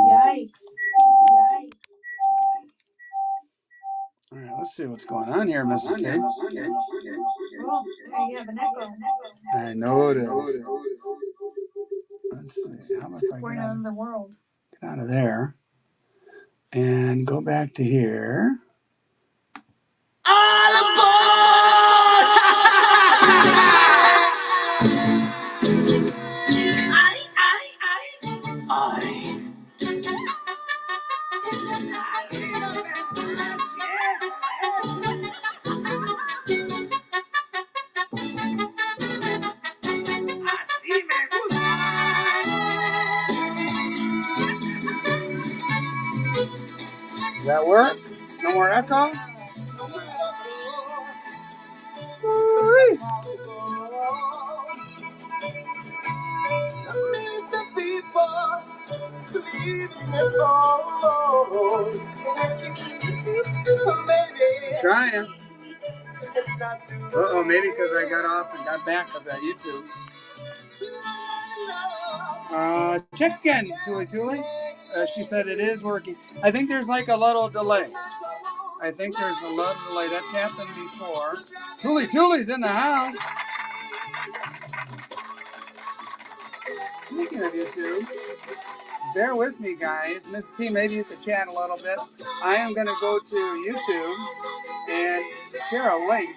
Yikes. All right, let's see what's going on here, Mrs. T. Oh, you have an echo. I know it is. Let's see. How about if I We're in another world. get out of there and go back to here? All aboard! I. Así me gusta. Does that work? No more echo? Trying. Uh-oh, maybe because I got off and got back of that YouTube. Check again, Tuli. She said it is working. I think there's like a little delay. That's happened before. Tuli's in the house. Speaking of YouTube, bear with me, guys. Mrs. T, maybe you could chat a little bit. I am going to go to YouTube and share a link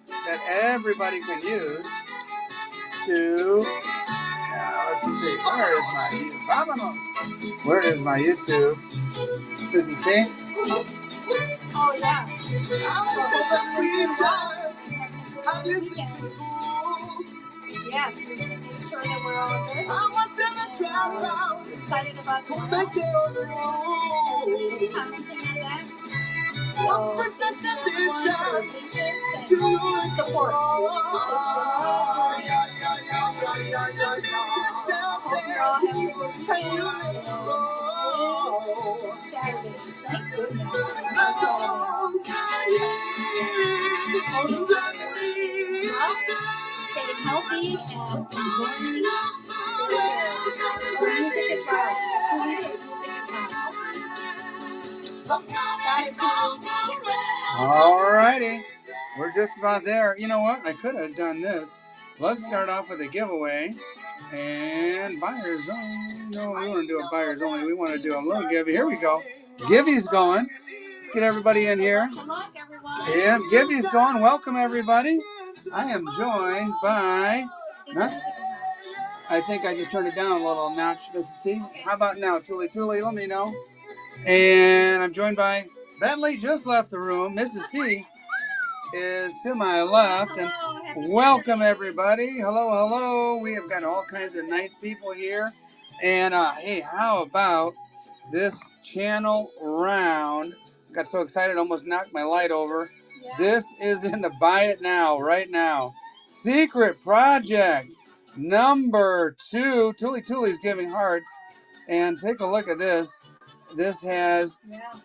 that everybody can use to, let's see, where is my YouTube? Mrs. T? Oh, yeah. Yes, we're going to make sure that we're all good. Excited about the commenting on that. To support. Thank goodness. Staying healthy and enjoying music is right. Alrighty, we're just about there. You know what? I could have done this. Let's start off with a giveaway and buyers only. No, we want to do a buyers only. We want to do a little give. Here we go. Givey's going. Let's get everybody in here. Yeah, Givey's going. Welcome everybody. I am joined by. I think I just turned it down a little notch, Mrs. T. How about now, Tuli? Let me know. And I'm joined by Bentley. Just left the room. Mrs. T is to my left. And welcome everybody. Hello. We have got all kinds of nice people here. And hey, how about this channel round? Got so excited, almost knocked my light over. Yeah. This is in the buy it now, right now. Secret project number 2. Tuli's giving hearts. And take a look at this. This has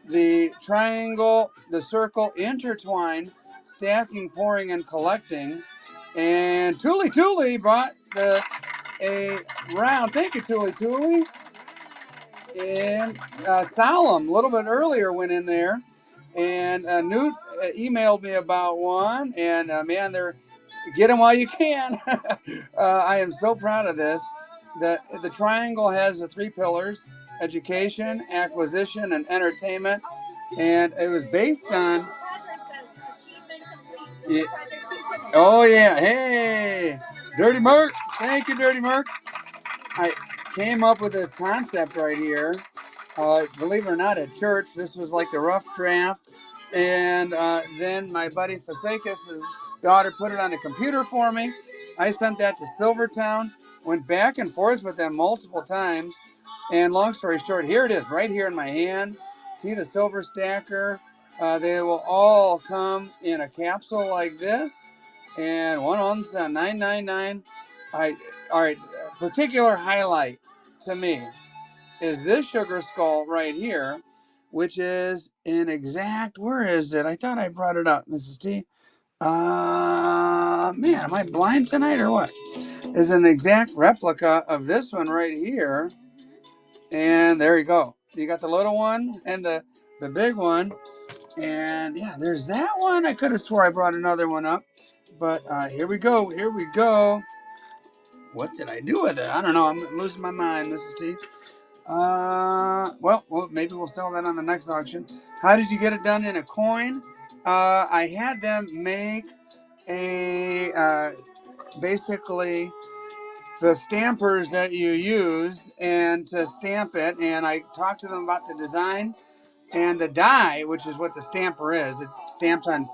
the triangle, the circle intertwined, stacking, pouring, and collecting. And Tuli brought a round. Thank you, Tuli. And Solemn, a little bit earlier, went in there. And Newt emailed me about one. And man, get them while you can. I am so proud of this. The triangle has the 3 pillars: education, acquisition, and entertainment. And it was based on. Yeah. Oh yeah, hey, Dirty Merc. Thank you, Dirty Merc. I came up with this concept right here. Believe it or not, at church, this was like the rough draft. And then my buddy Fasekis, his daughter, put it on the computer for me. I sent that to Silvertown, went back and forth with them multiple times. And long story short, here it is, right here in my hand. See the silver stacker? They will all come in a capsule like this. And one of them's $9.99. All right, particular highlight to me is this sugar skull right here, which is an exact, where is it? I thought I brought it up, Mrs. T. Man, am I blind tonight or what? Is an exact replica of this one right here. And there you go. You got the little one and the big one. And yeah, there's that one. I could have swore I brought another one up. But here we go. Here we go. What did I do with it? I don't know. I'm losing my mind, Mrs. T. Well, maybe we'll sell that on the next auction. How did you get it done in a coin? I had them make a basically the stampers that you use and to stamp it, and I talked to them about the design and the die, which is what the stamper is. It stamps on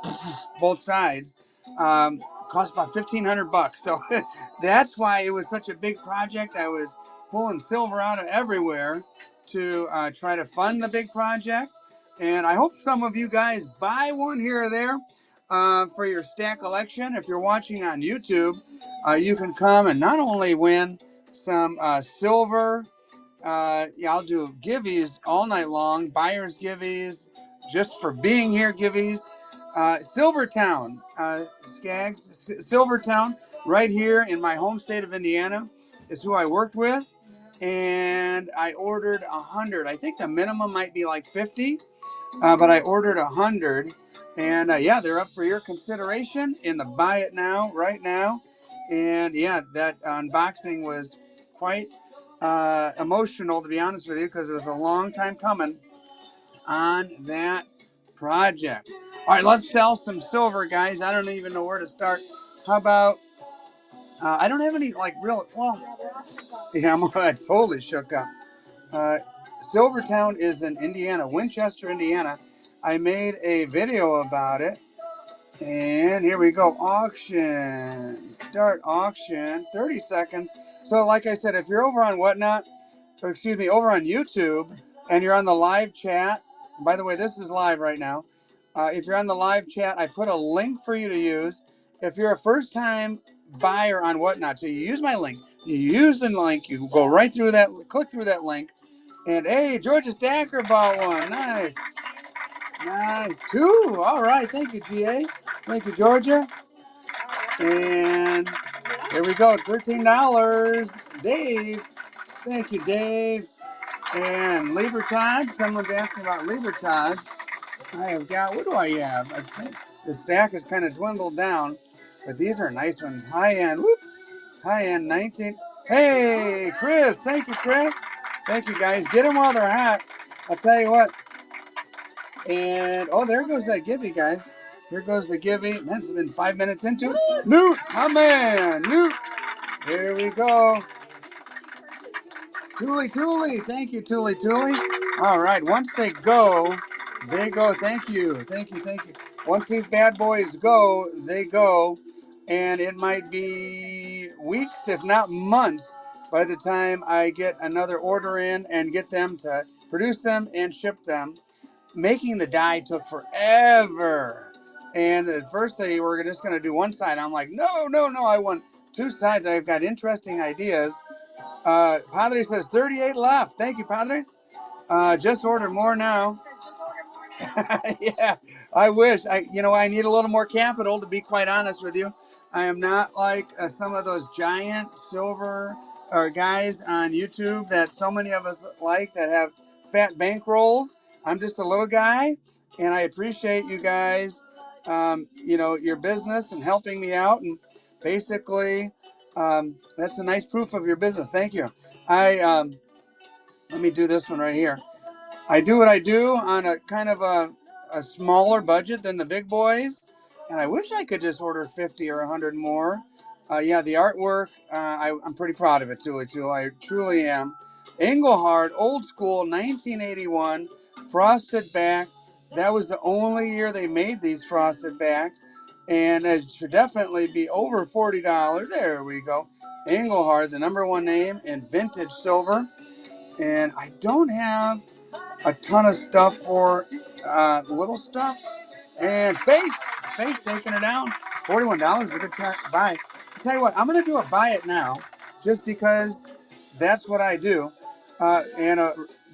both sides. Um, Cost about $1,500. So that's why it was such a big project. I was pulling silver out of everywhere to try to fund the big project. And I hope some of you guys buy one here or there for your stack collection. If you're watching on YouTube, you can come and not only win some silver. Yeah, I'll do givvies all night long. Buyers givvies, just for being here givvies. Silvertown, Skaggs, Silvertown, right here in my home state of Indiana, is who I worked with, and I ordered 100. I think the minimum might be like 50, but I ordered 100, and yeah, they're up for your consideration in the buy it now, right now, and yeah, that unboxing was quite emotional, to be honest with you, because it was a long time coming on that project. All right, let's sell some silver, guys. I don't even know where to start. How about I don't have any like real. Well, yeah, I totally shook up. Uh, Silvertown is in Indiana, Winchester, Indiana. I made a video about it, and here we go. Auction. Start auction. 30 seconds. So, like I said, if you're over on Whatnot, or excuse me, over on YouTube, and you're on the live chat. By the way, this is live right now. If you're on the live chat, I put a link for you to use. If you're a first-time buyer on Whatnot, so you use my link. You use the link. You go right through that, click through that link, and hey, Georgia Stacker bought one. Nice, nice. Two. All right. Thank you, GA. Thank you, Georgia. And there we go. $13. Dave. Thank you, Dave. And Libertads, someone's asking about Libertads. I have got, what do I have? I think the stack has kind of dwindled down, but these are nice ones. High end, whoop, high end 19. Hey, Chris, thank you, Chris. Thank you, guys. Get them while they're hot. I'll tell you what. And, oh, there goes that Gibby, guys. Here goes the Gibby. Man, it's been 5 minutes into it. Newt, my man, Newt. There we go. Tooly. Thank you, Tooly. All right. Once they go, they go. Thank you. Once these bad boys go, they go. And it might be weeks, if not months, by the time I get another order in and get them to produce them and ship them. Making the die took forever. And at first they were just going to do one side. I'm like, no. I want two sides. I've got interesting ideas. Padre says 38 left. Thank you, Padre. Just order more now. Yeah, I wish. I need a little more capital, to be quite honest with you. I am not like some of those giant silver or guys on YouTube that so many of us like that have fat bankrolls. I'm just a little guy, and I appreciate you guys, your business and helping me out. And basically, that's a nice proof of your business. Thank you. Let me do this one right here. I do what I do on a kind of a smaller budget than the big boys, and I wish I could just order 50 or 100 more. Yeah, the artwork, I'm pretty proud of it, Tooly. I truly am. Engelhard, old school, 1981, frosted back. That was the only year they made these frosted backs, and it should definitely be over $40. There we go. Engelhard, the number one name in vintage silver, and I don't have a ton of stuff for little stuff. And Face taking it down. $41 is a good buy. I'll tell you what, I'm going to do a buy it now just because that's what I do. And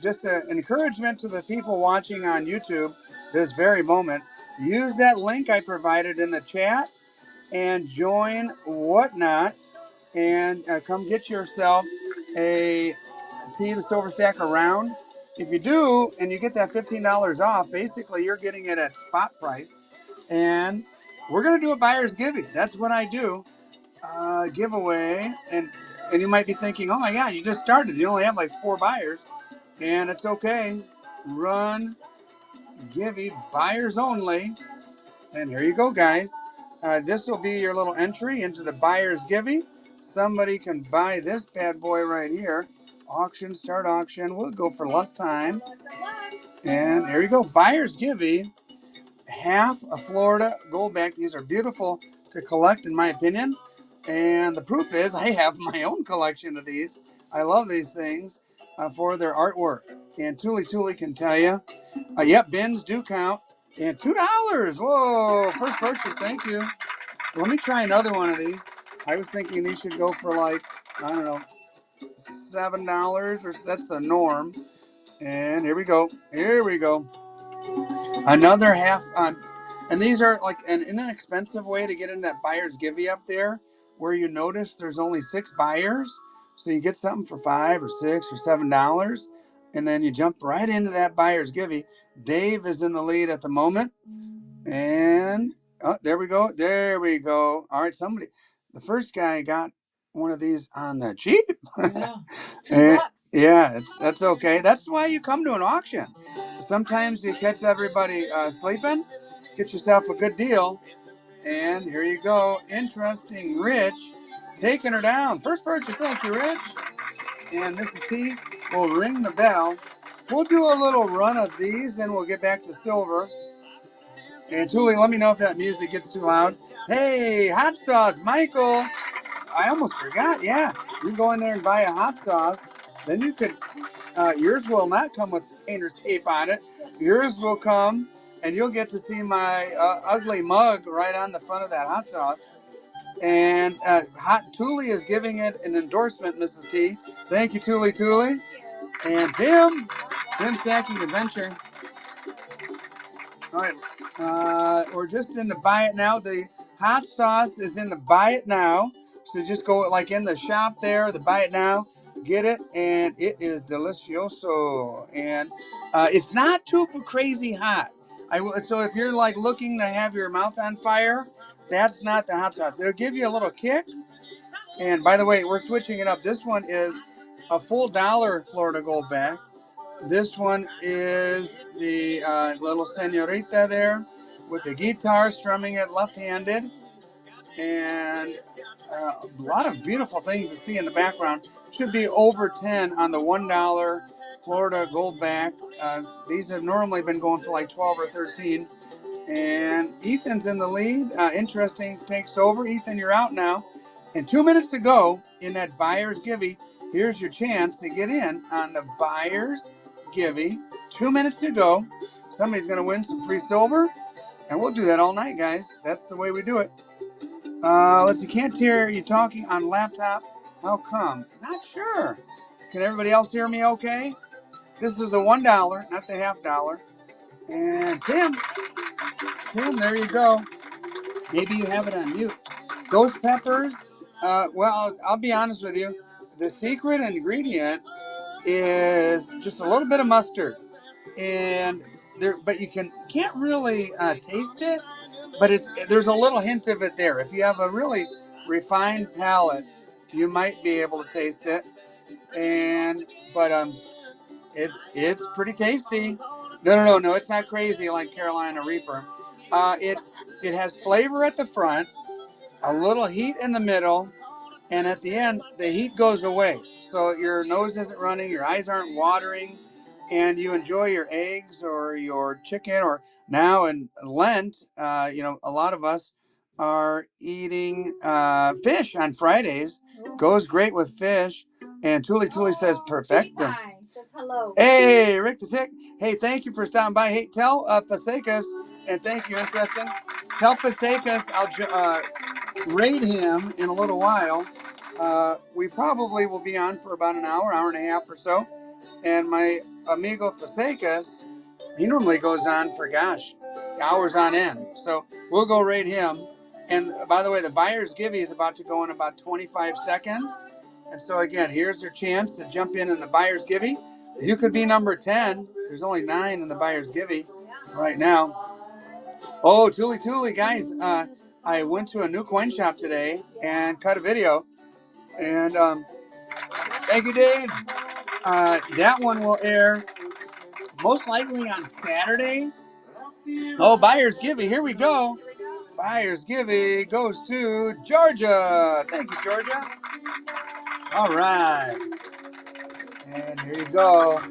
just an encouragement to the people watching on YouTube this very moment. use that link I provided in the chat and join Whatnot and come get yourself a See the Silver Stack around. If you do, and you get that $15 off, basically you're getting it at spot price. And we're gonna do a buyer's giving. That's what I do. Giveaway, and you might be thinking, oh my God, you just started. You only have like 4 buyers, and it's okay. Run, givey, buyers only. And here you go, guys. This will be your little entry into the buyer's givey. Somebody can buy this bad boy right here. Auction, start auction. We'll go for less time. And here you go, buyer's givey. Half a Florida goldback. These are beautiful to collect, in my opinion. And the proof is I have my own collection of these. I love these things for their artwork. And Tuli can tell you. Yep, bins do count. And $2. Whoa, first purchase. Thank you. Let me try another one of these. I was thinking these should go for like, I don't know, $7, or that's the norm. And here we go. Here we go. Another half. And these are like an inexpensive way to get in that buyer's givey up there, where you notice there's only 6 buyers. So you get something for $5 or $6 or $7, and then you jump right into that buyer's givey. Dave is in the lead at the moment. And oh, there we go. There we go. All right, the first guy got one of these on the cheap. Yeah. And, $2. yeah, that's okay. That's why you come to an auction. Sometimes you catch everybody sleeping, get yourself a good deal. And here you go. Interesting. Rich taking her down. First purchase. Thank you, Rich. And Mrs. T will ring the bell. We'll do a little run of these, then we'll get back to silver. And Tuli, let me know if that music gets too loud. Hey, hot sauce, Michael. I almost forgot. Yeah, you can go in there and buy a hot sauce. Then you could, yours will not come with painter's tape on it. Yours will come, and you'll get to see my ugly mug right on the front of that hot sauce. And Hot Tuli is giving it an endorsement, Mrs. T. Thank you, Tuli. And Tim Sacking Adventure. All right, we're just in the buy it now. The hot sauce is in the buy it now. So just go like in the shop there, the buy it now, get it, and it is delicioso. And it's not too crazy hot. So if you're like looking to have your mouth on fire, that's not the hot sauce. It'll give you a little kick. And by the way, we're switching it up. This one is a full dollar Florida Goldback. This one is the little senorita there with the guitar strumming it left-handed. And a lot of beautiful things to see in the background. Should be over 10 on the $1 Florida Goldback. These have normally been going for like 12 or 13. And Ethan's in the lead. Interesting takes over. Ethan, you're out now. And 2 minutes to go in that buyer's givey. Here's your chance to get in on the buyer's givey. 2 minutes to go. Somebody's going to win some free silver. And we'll do that all night, guys. That's the way we do it. Let's see. Can't hear you talking on laptop. How come? Not sure. Can everybody else hear me okay? This is the $1, not the $half. And Tim, there you go. Maybe you have it on mute. Ghost peppers. Well, I'll be honest with you. The secret ingredient is just a little bit of mustard, and but you can't really taste it. But there's a little hint of it there. If you have a really refined palate, you might be able to taste it. But it's pretty tasty. No, it's not crazy like Carolina Reaper. It has flavor at the front, a little heat in the middle, and at the end, the heat goes away. So your nose isn't running, your eyes aren't watering, and you enjoy your eggs or your chicken. Or now in Lent, a lot of us are eating fish on Fridays. Goes great with fish. And Tuli says perfecto. Says hello. Hey, Rick the Tick. Hey, thank you for stopping by. Hey, tell Fasekas, and thank you, interesting. Tell Fasekas I'll rate him in a little while. We probably will be on for about an hour and a half or so. And my amigo Fasekas, he normally goes on for, hours on end. So we'll go rate him. And by the way, the buyer's givey is about to go in about 25 seconds. And so again, here's your chance to jump in the buyer's givey. You could be number 10. There's only 9 in the buyer's givey right now. Oh, Tuli, guys. I went to a new coin shop today and cut a video. And thank you, Dave. That one will air most likely on Saturday. Oh, buyer's givey. Here we go. Buyer's givey goes to Georgia. Thank you, Georgia. All right. And here you go.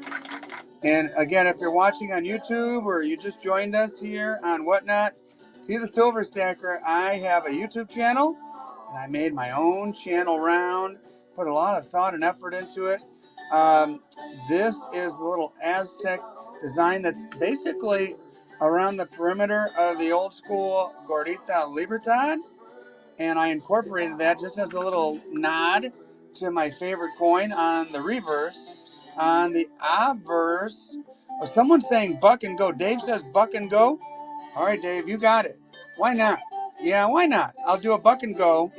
And again, if you're watching on YouTube or you just joined us here on Whatnot, see the Silver Stacker. I have a YouTube channel, and I made my own channel round. Put a lot of thought and effort into it. This is the little Aztec design that's basically around the perimeter of the old school Gordita Libertad. And I incorporated that just as a little nod to my favorite coin on the reverse. On the obverse, someone's saying buck and go. Dave says buck and go. All right, Dave, you got it. Why not? Yeah, why not? I'll do a buck and go,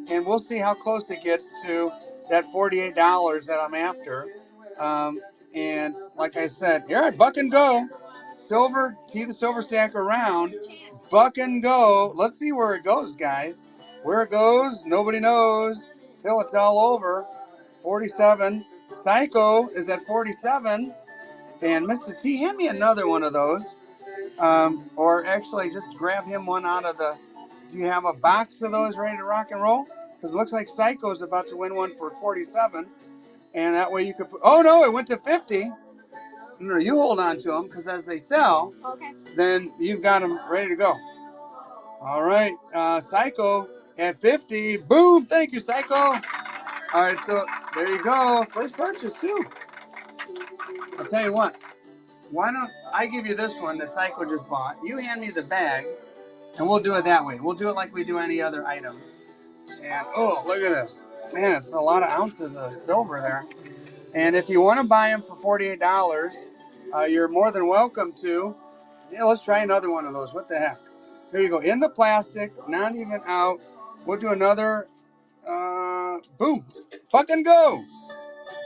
and we'll see how close it gets to that $48 that I'm after. And like I said, all right, buck and go. Silver, tee the Silver Stacker round. Buck and go. Let's see where it goes, guys. Where it goes, nobody knows till it's all over. 47. Psycho is at 47. And Mrs. T, hand me another one of those. Or actually, just grab him one out of the... Do you have a box of those ready to rock and roll? Because it looks like Psycho is about to win one for 47. And that way you could put... Oh, no, it went to 50. No, you hold on to them, because as they sell, then you've got them ready to go. All right, Psycho at 50. Boom, thank you, Psycho. All right, so there you go. First purchase, too. I'll tell you what. Why don't I give you this one that Psycho just bought? You hand me the bag, and we'll do it that way. We'll do it like we do any other item. And, oh, look at this. Man, it's a lot of ounces of silver there. And if you want to buy them for $48, you're more than welcome to. Yeah, let's try another one of those. What the heck? There you go. In the plastic, not even out. We'll do another. Boom. Fucking go.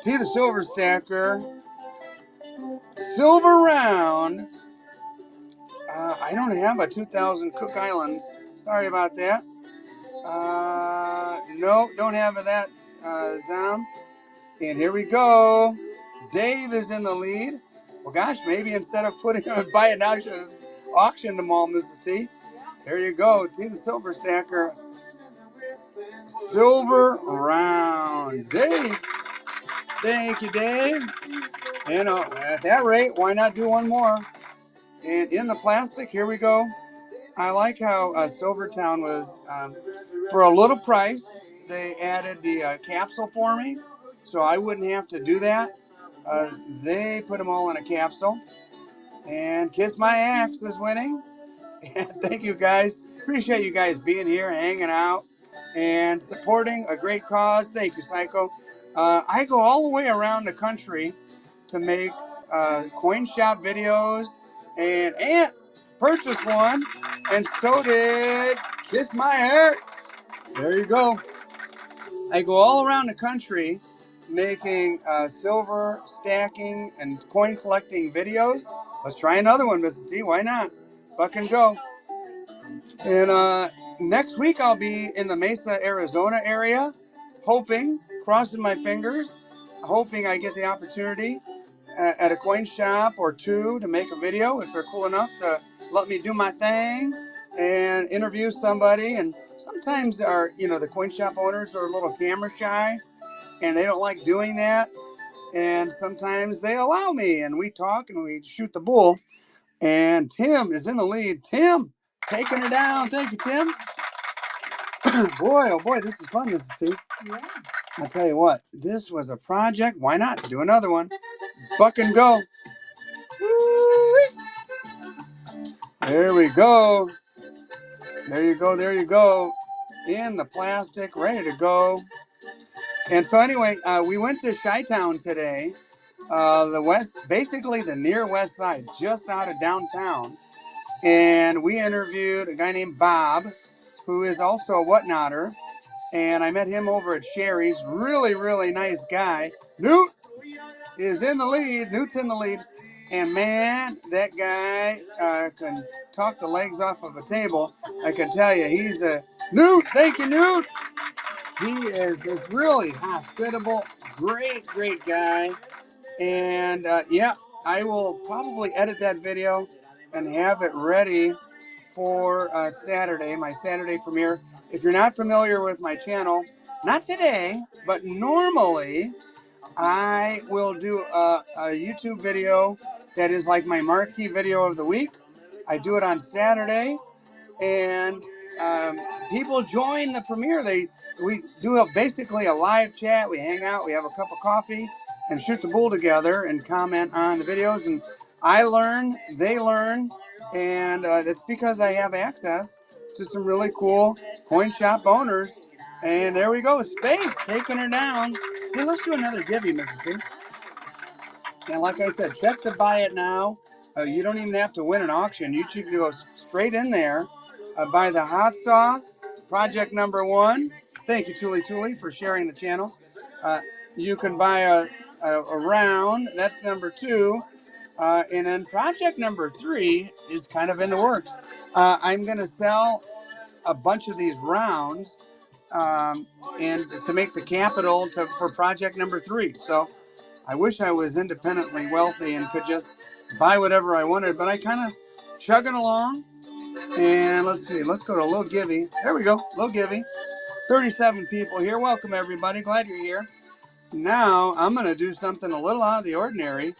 See the Silver Stacker. Silver round. I don't have a 2000 Cook Islands. Sorry about that. No, don't have that, Zam. And here we go. Dave is in the lead. Well, gosh, maybe instead of putting on buy it now, you should have auctioned them all, Mrs. T. There you go. See the Silver Stacker. Silver round. Dave. Thank you, Dave. And at that rate, why not do one more? And in the plastic, here we go. I like how Silvertown was, for a little price, they added the capsule for me, so I wouldn't have to do that. They put them all in a capsule. And Kiss My Axe is winning. Thank you, guys. Appreciate you guys being here, hanging out, and supporting a great cause. Thank you, Psycho. I go all the way around the country to make coin shop videos, and Aunt purchased one, and so did Kiss My Heart. There you go. I go all around the country making silver stacking and coin collecting videos. Let's try another one, Mrs. T. Why not? Buck and go. And next week I'll be in the Mesa, Arizona area, hoping, crossing my fingers, hoping I get the opportunity at a coin shop or two to make a video if they're cool enough to let me do my thing and interview somebody. And sometimes the coin shop owners are a little camera shy and they don't like doing that. And sometimes they allow me and we talk and we shoot the bull. And Tim is in the lead. Tim, taking her down. Thank you, Tim. Boy, oh boy, this is fun, Mrs. T. Yeah. I'll tell you what, this was a project. Why not do another one? Buck and go. Woo-wee. There we go. There you go. There you go. In the plastic, ready to go. And so anyway, we went to Chi-Town today. Basically the near west side, just out of downtown. and we interviewed a guy named Bob, who is also a whatnotter. And I met him over at Sherry's. Really, really nice guy. Newt is in the lead. Newt's in the lead. And man, that guy can talk the legs off of a table. I can tell you, he's a Newt. Thank you, Newt. He is just really hospitable. Great, great guy. And yeah, I will probably edit that video and have it ready for Saturday, my Saturday premiere. If you're not familiar with my channel, not today, but normally I will do a YouTube video that is like my marquee video of the week. I do it on Saturday, and people join the premiere. We do basically a live chat. We hang out, we have a cup of coffee, and shoot the bull together and comment on the videos. And I learn, they learn, and that's because I have access to some really cool coin shop owners. And there we go, Space taking her down. Hey, let's do another Gibby, Mrs. T. And like I said, check the buy it now. You don't even have to win an auction. You should go straight in there, buy the hot sauce, project number 1. Thank you, Tuli Tuli, for sharing the channel. You can buy a round. That's number 2. And then project number 3 is kind of in the works. I'm going to sell a bunch of these rounds and to make the capital for project number 3. So I wish I was independently wealthy and could just buy whatever I wanted, but I kind of chugging along. And let's see, let's go to Low Givey. There we go, Low Givey. 37 people here. Welcome, everybody. Glad you're here. Now, I'm going to do something a little out of the ordinary.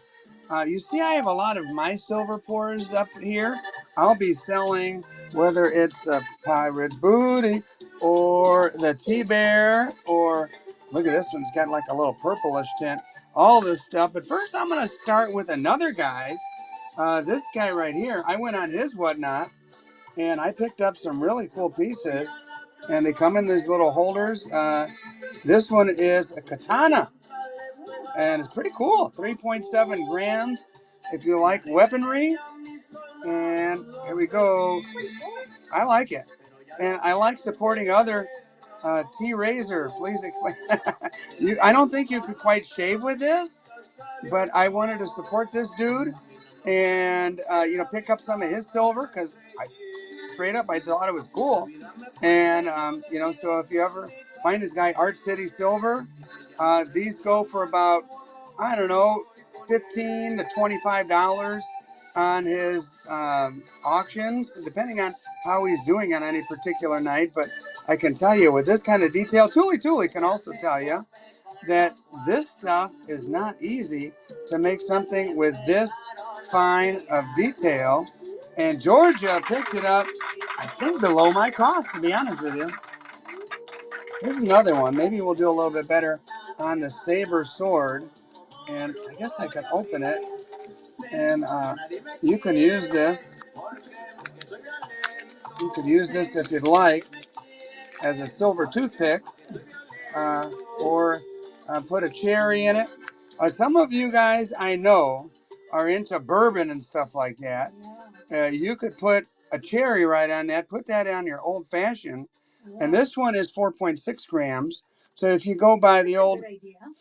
You see, I have a lot of my silver pours up here. I'll be selling whether it's the Pirate Booty or the T-Bear or, look at this one's got like a little purplish tint. All this stuff. But first, I'm going to start with another guy's. This guy right here, I went on his whatnot, and I picked up some really cool pieces. And they come in these little holders. This one is a katana. And it's pretty cool. 3.7 grams if you like weaponry. And here we go. I like it. And I like supporting other T-Razor. Please explain. I don't think you could quite shave with this, but I wanted to support this dude and, pick up some of his silver because straight up I thought it was cool. And, so if you ever find this guy, Art City Silver, these go for about, I don't know, $15 to $25 on his auctions, depending on how he's doing on any particular night. But I can tell you, with this kind of detail, Tuli Tuli can also tell you that this stuff is not easy to make something with this fine of detail. And Georgia picked it up, I think, below my cost, to be honest with you. Here's another one. Maybe we'll do a little bit better on the saber sword. And I guess I can open it. And you can use this. You could use this if you'd like as a silver toothpick. Or put a cherry in it. Some of you guys I know are into bourbon and stuff like that. You could put a cherry right on that. Put that on your old fashioned. And this one is 4.6 grams. So if you go by the old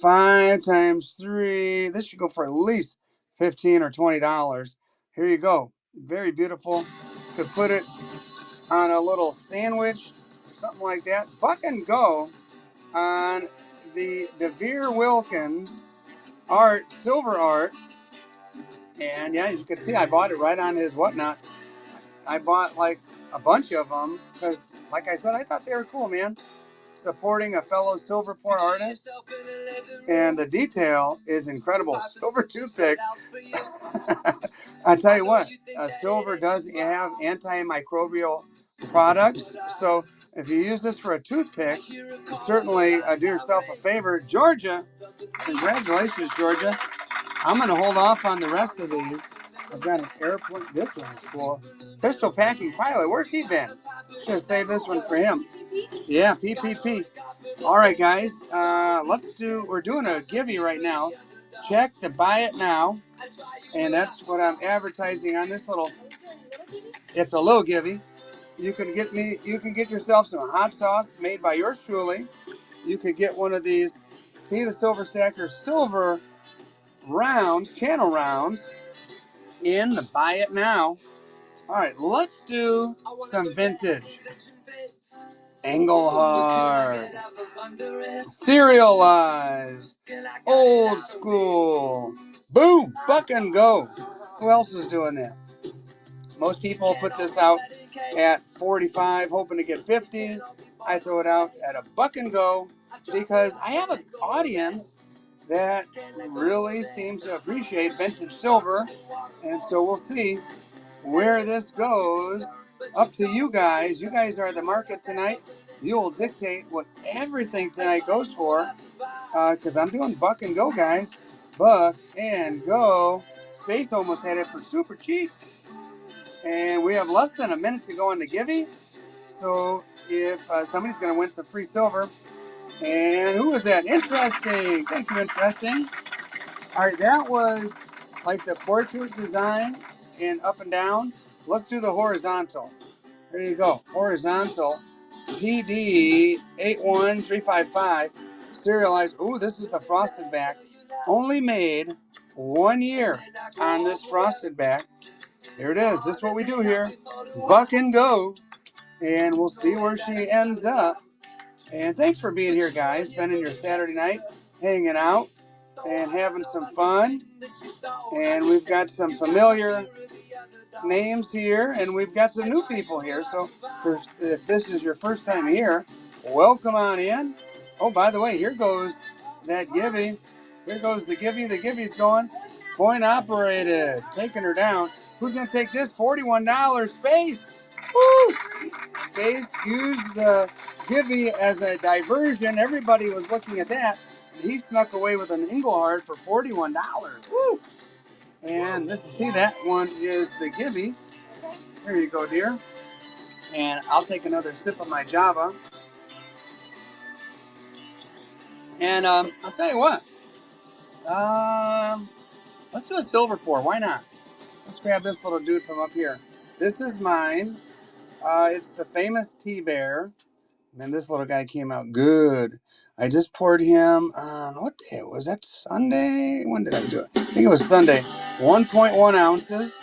5 times 3, this should go for at least $15 or $20. Here you go. Very beautiful. You could put it on a little sandwich, something like that. Buck and go on the DeVere Wilkins art, silver art. And yeah, as you can see, I bought it right on his whatnot. I bought like a bunch of them because, like I said, I thought they were cool, man. Supporting a fellow silver pour artist. And the detail is incredible. Silver toothpick. I tell you what, silver does have antimicrobial products. So if you use this for a toothpick, certainly do yourself a favor. Georgia, congratulations, Georgia. I'm going to hold off on the rest of these. I've got an airplane. This one's cool. Pistol packing pilot. Where's he been? Should have saved this one for him. Yeah, PPP. All right, guys. We're doing a giveaway right now. Check the buy it now. And that's what I'm advertising on this little It's a little givey. You can get yourself some hot sauce made by yours truly. You could get one of these. See the Silver Stacker silver rounds, channel rounds in the buy it now. All right, let's do some vintage. Engelhard. Serialized. Old school. Boom, buck and go. Who else is doing that? Most people put this out at 45, hoping to get 50. I throw it out at a buck and go because I have an audience that really seems to appreciate vintage silver. And so we'll see where this goes. Up to you guys. You guys are the market tonight. You will dictate what everything tonight goes for. Because I'm doing buck and go, guys. Buck and go. Space almost had it for super cheap. And we have less than a minute to go on the Givey. So if somebody's going to win some free silver. And who was that? Interesting. Thank you, Interesting. All right, that was like the portrait design in up and down. Let's do the horizontal. There you go. Horizontal. PD 81355. Serialized. Ooh, this is the frosted back. Only made 1 year on this frosted back. Here it is. This is what we do here. Buck and go. And we'll see where she ends up. And thanks for being here, guys. Spending your Saturday night hanging out and having some fun. And we've got some familiar names here, and we've got some new people here. So if this is your first time here, welcome on in. Oh, by the way, here goes that Givey. Here goes the Givey. The Givey's going. Point operated. Taking her down. Who's going to take this? $41. Space. Woo! Space used the Givey as a diversion. Everybody was looking at that. And he snuck away with an Engelhard for $41. Woo! And let's see, that one is the Givey. Here you go, dear. And I'll take another sip of my Java. And I'll tell you what. Let's do a silver pour. Why not? Let's grab this little dude from up here. This is mine. It's the famous T-Bear. Man, this little guy came out good. I just poured him on, what day? Was that Sunday? When did I do it? I think it was Sunday. 1.1 ounces.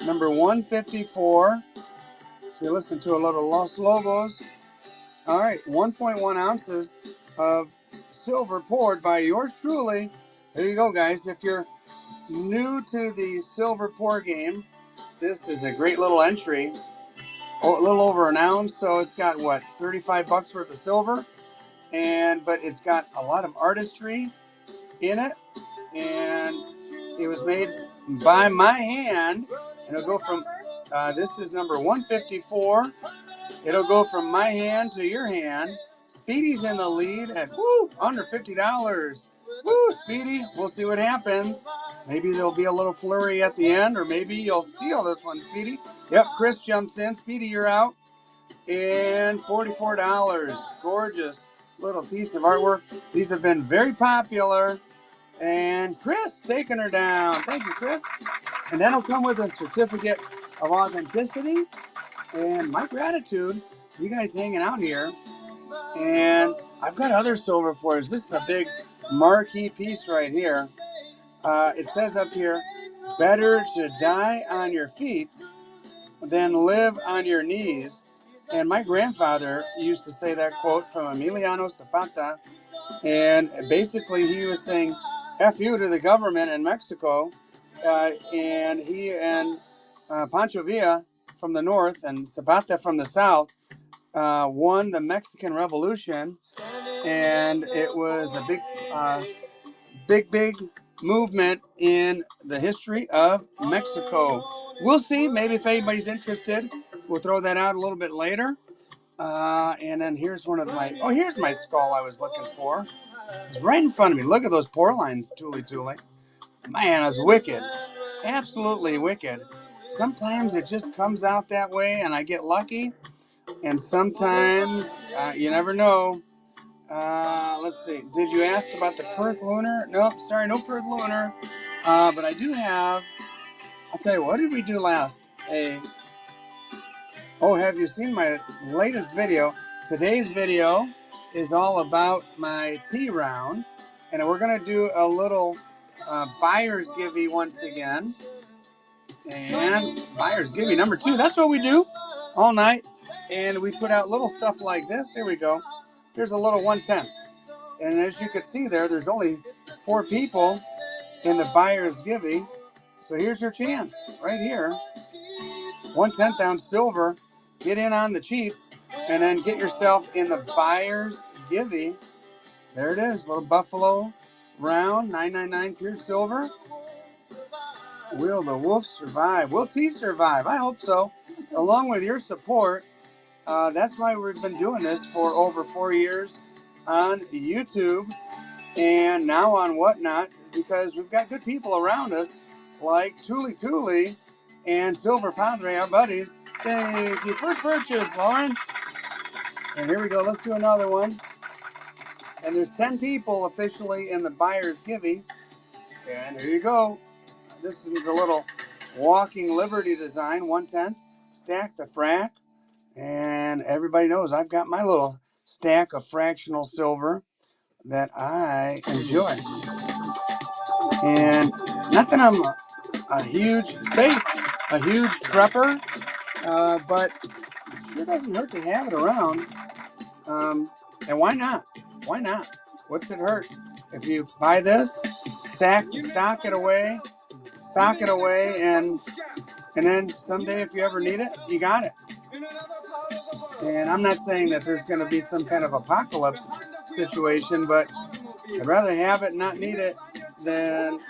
Number 154. So we listen to a little Los Lobos. All right, 1.1 ounces of silver poured by yours truly. There you go, guys. If you're new to the silver pour game, this is a great little entry. Oh, a little over an ounce, so it's got what, 35 bucks worth of silver, but it's got a lot of artistry in it, and it was made by my hand, and it'll go from this is number 154. It'll go from my hand to your hand. Speedy's in the lead at under $50. Woo, Speedy. We'll see what happens. Maybe there'll be a little flurry at the end, or maybe you'll steal this one, Speedy. Yep, Chris jumps in. Speedy, you're out. And $44. Gorgeous little piece of artwork. These have been very popular. And Chris taking her down. Thank you, Chris. And that'll come with a certificate of authenticity. And my gratitude, you guys hanging out here. And I've got other silver pours. This is a big marquee piece right here. It says up here, better to die on your feet than live on your knees. And my grandfather used to say that quote from Emiliano Zapata. And basically he was saying, F you to the government in Mexico. And he and Pancho Villa from the north and Zapata from the south won the Mexican Revolution, and it was a big movement in the history of Mexico. We'll see. Maybe if anybody's interested, we'll throw that out a little bit later. And then here's one of my. Oh, here's my skull I was looking for. It's right in front of me. Look at those pore lines, Tooly. Man, it's wicked. Absolutely wicked. Sometimes it just comes out that way, and I get lucky. And sometimes, you never know. Let's see. Did you ask about the Perth Lunar? Nope, sorry, no Perth Lunar. But I do have, I'll tell you, what did we do last? Oh, have you seen my latest video? Today's video is all about my tea round. And we're going to do a little buyer's givey once again. And buyer's givey number 2. That's what we do all night. And we put out little stuff like this. Here we go. Here's a little 110. And as you can see there, there's only 4 people in the buyer's givey. So here's your chance right here. 1/10 ounce silver. Get in on the cheap and then get yourself in the buyer's givey. There it is, little buffalo round, 999 pure silver. Will the wolf survive? Will T survive? I hope so. Along with your support, that's why we've been doing this for over 4 years on YouTube and now on Whatnot, because we've got good people around us like Tuli and Silver Padre, our buddies. Thank you. First purchase, Lauren. And here we go. Let's do another one. And there's 10 people officially in the buyer's givey. And here you go. This is a little walking Liberty design, 1/10. Stack the frac. And everybody knows I've got my little stack of fractional silver that I enjoy. And not that I'm a huge prepper, but it sure doesn't hurt to have it around. And why not? Why not? What's it hurt? If you buy this, stock it away, and then someday if you ever need it, you got it. And I'm not saying that there's going to be some kind of apocalypse situation, but I'd rather have it and not need it than,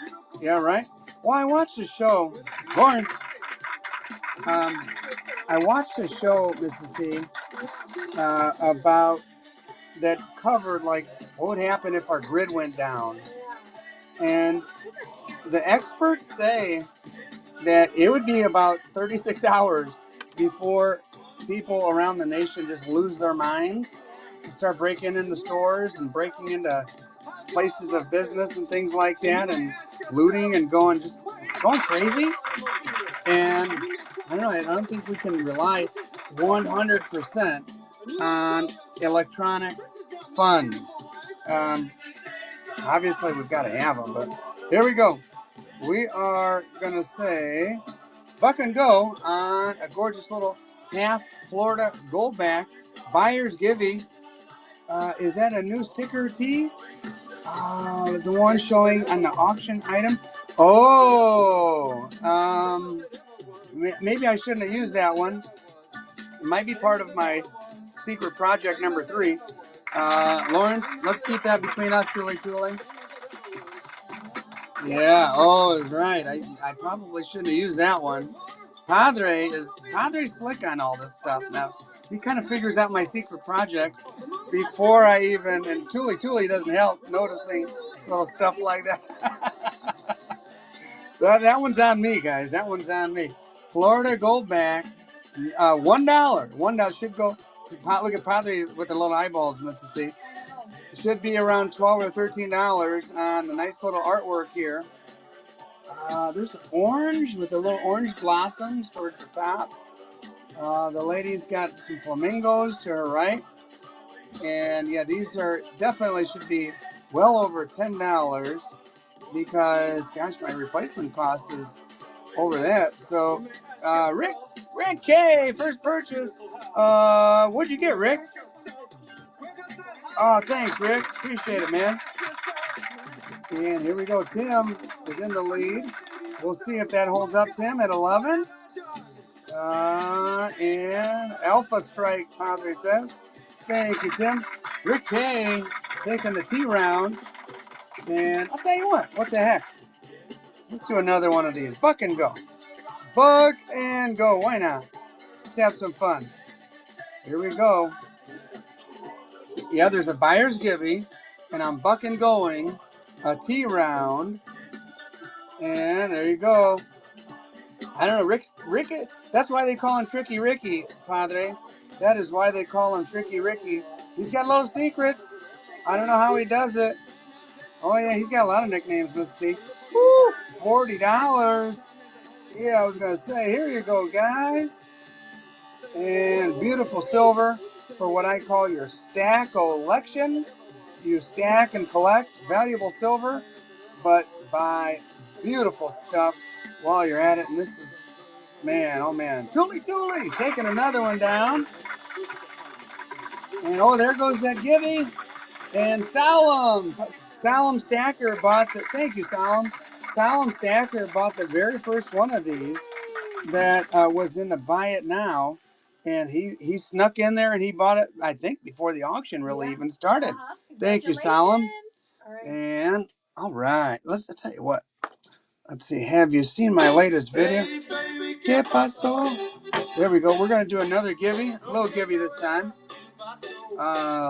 yeah, right? Well, I watched a show, Lawrence. I watched a show, Mrs. C, about that covered like what would happen if our grid went down. And the experts say that it would be about 36 hours before people around the nation just lose their minds and start breaking into stores and breaking into places of business and things like that and looting and going crazy. And I don't know, I don't think we can rely 100% on electronic funds. Obviously, we've got to have them, but here we go. We are going to say buck and go on a gorgeous little half Florida goldback buyer's givey. Is that a new sticker tee? The one showing on the auction item. Oh, maybe I shouldn't have used that one. It might be part of my secret project number 3. Lawrence, let's keep that between us, Tuli. Yeah, oh, it's right. I probably shouldn't have used that one. Padre's slick on all this stuff now. He kind of figures out my secret projects before I even, and Tuli doesn't help noticing little stuff like that. That one's on me, guys. That one's on me. Florida Goldback, $1. $1 should go to, look at Padre with the little eyeballs, Mrs. C. It should be around $12 or $13 on the nice little artwork here. There's orange with the little orange blossoms towards the top. The lady's got some flamingos to her right. And yeah, these are definitely should be well over $10 because, gosh, my replacement cost is over that. So, Rick K, first purchase. What'd you get, Rick? Oh, thanks, Rick. Appreciate it, man. And here we go. Tim is in the lead. We'll see if that holds up, Tim, at 11. And Alpha Strike, Padre says. Thank you, Tim. Rick K taking the T round. And I'll tell you what the heck? Let's do another one of these. Buck and go. Buck and go. Why not? Let's have some fun. Here we go. Yeah, there's a buyer's givey, and I'm buck and going a T round. And there you go. I don't know, Rick, that's why they call him Tricky Ricky, Padre. That is why they call him Tricky Ricky. He's got little secrets. I don't know how he does it. Oh, yeah, he's got a lot of nicknames, Mr. T. Woo, $40. Yeah, I was going to say, here you go, guys. And beautiful silver for what I call your stack collection. You stack and collect valuable silver, but buy beautiful stuff while you're at it. And this is, man, oh man, Tooly Tooly, taking another one down. And oh, there goes that Gibby. And Salem Stacker bought the, thank you, Salem. Salem Stacker bought the very first one of these that was in the Buy It Now. And he snuck in there and he bought it, I think, before the auction really even started. Thank you, Salem. All right. And all right, I'll tell you what. Let's see. Have you seen my latest video? ¿Qué pasó? There we go. We're gonna do another Gibby, little Gibby this time.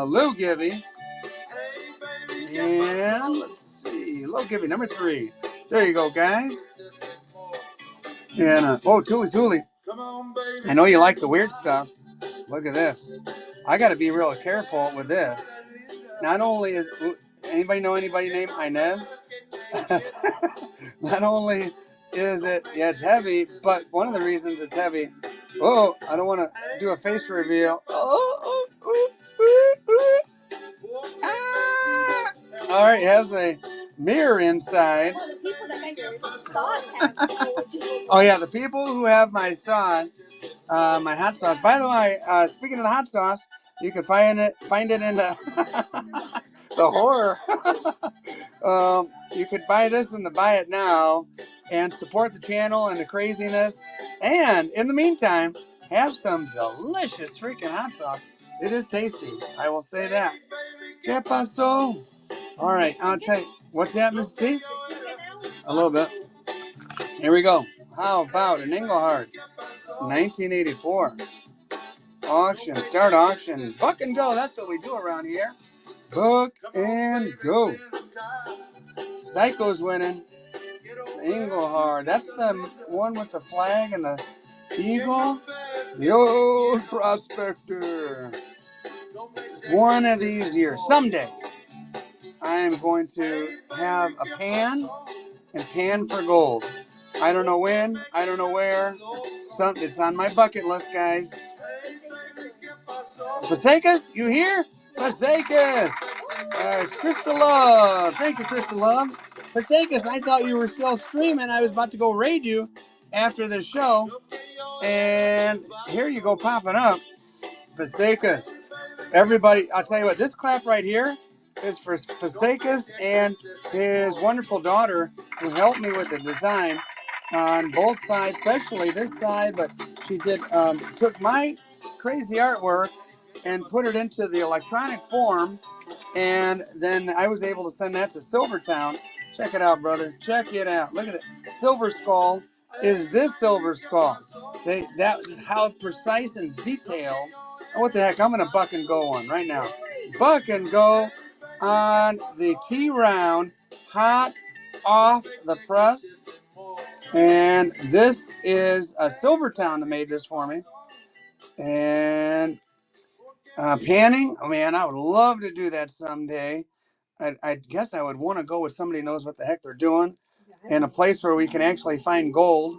Little Gibby. And let's see, little Gibby number 3. There you go, guys. And oh, Tooly Tooly. I know you like the weird stuff. Look at this. I got to be real careful with this. Not only is anybody know anybody named Inez? Not only is it, yeah, it's heavy, but one of the reasons it's heavy. Oh, I don't want to do a face reveal. Ah. All right, it has a mirror inside. Oh yeah, the people who have my sauce, my hot sauce. By the way, speaking of the hot sauce, you can find it in the the horror. You could buy this in the Buy It Now and support the channel and the craziness. And in the meantime, have some delicious freaking hot sauce. It is tasty. I will say that. ¿Qué pasó? All right, I'll tell you. What's that, Miss T? A little bit. Here we go. How about an Engelhard 1984 auction? Start auction. Buck and go. That's what we do around here. Book and go. Psycho's winning. Engelhard. That's the one with the flag and the eagle. The old prospector. One of these years, someday, I am going to have a pan and pan for gold. I don't know when. I don't know where. It's on my bucket list, guys. Fasekas, you here? Fasekas. Crystal Love. Thank you, Crystal Love. Fasekas, I thought you were still streaming. I was about to go raid you after the show. And here you go popping up. Fasekas. Everybody, I'll tell you what, this clap right here is for Fasekas and his wonderful daughter who helped me with the design on both sides, especially this side, but she did took my crazy artwork and put it into the electronic form, and then I was able to send that to Silvertown. Check it out, brother. Check it out. Look at it. Silver Skull is this Silver Skull. That is how precise and detailed. Oh, what the heck? I'm going to buck and go on right now. Buck and go on the T-round, hot off the press. And this is a Silvertown that made this for me. And panning, oh man, I would love to do that someday. I guess I would want to go with somebody who knows what the heck they're doing, and a place where we can actually find gold.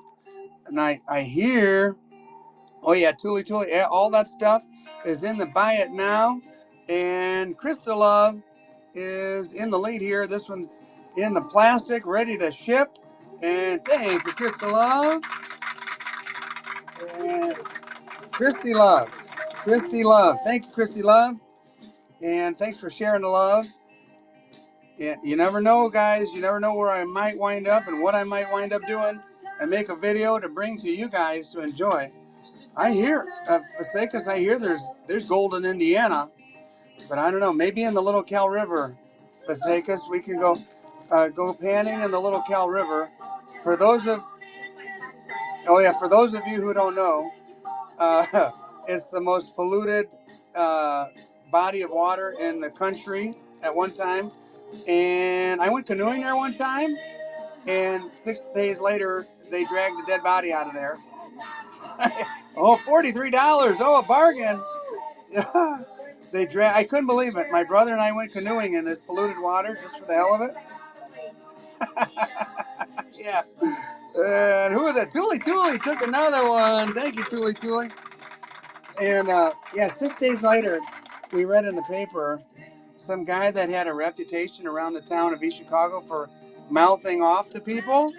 And I hear, oh yeah, Tooly Tooly, yeah, all that stuff is in the Buy It Now. And Crystal Love is in the lead here. This one's in the plastic, ready to ship. And thank you, Crystal Love. And Christy Love. Christy Love. Thank you, Christy Love. And thanks for sharing the love. And you never know, guys. You never know where I might wind up and what I might wind up doing and make a video to bring to you guys to enjoy. I hear, Fasekas, I hear there's gold in Indiana, but I don't know. Maybe in the Little Cal River, Fasekas, we can go panning in the Little Cal River. For those of you who don't know, it's the most polluted body of water in the country at one time. And I went canoeing there one time, and 6 days later, they dragged the dead body out of there. Oh, $43. Oh, a bargain. I couldn't believe it. My brother and I went canoeing in this polluted water just for the hell of it. Yeah. And who was that? Tooly Tooly took another one. Thank you, Tooly Tooly. And yeah, 6 days later, we read in the paper some guy that had a reputation around the town of East Chicago for mouthing off to people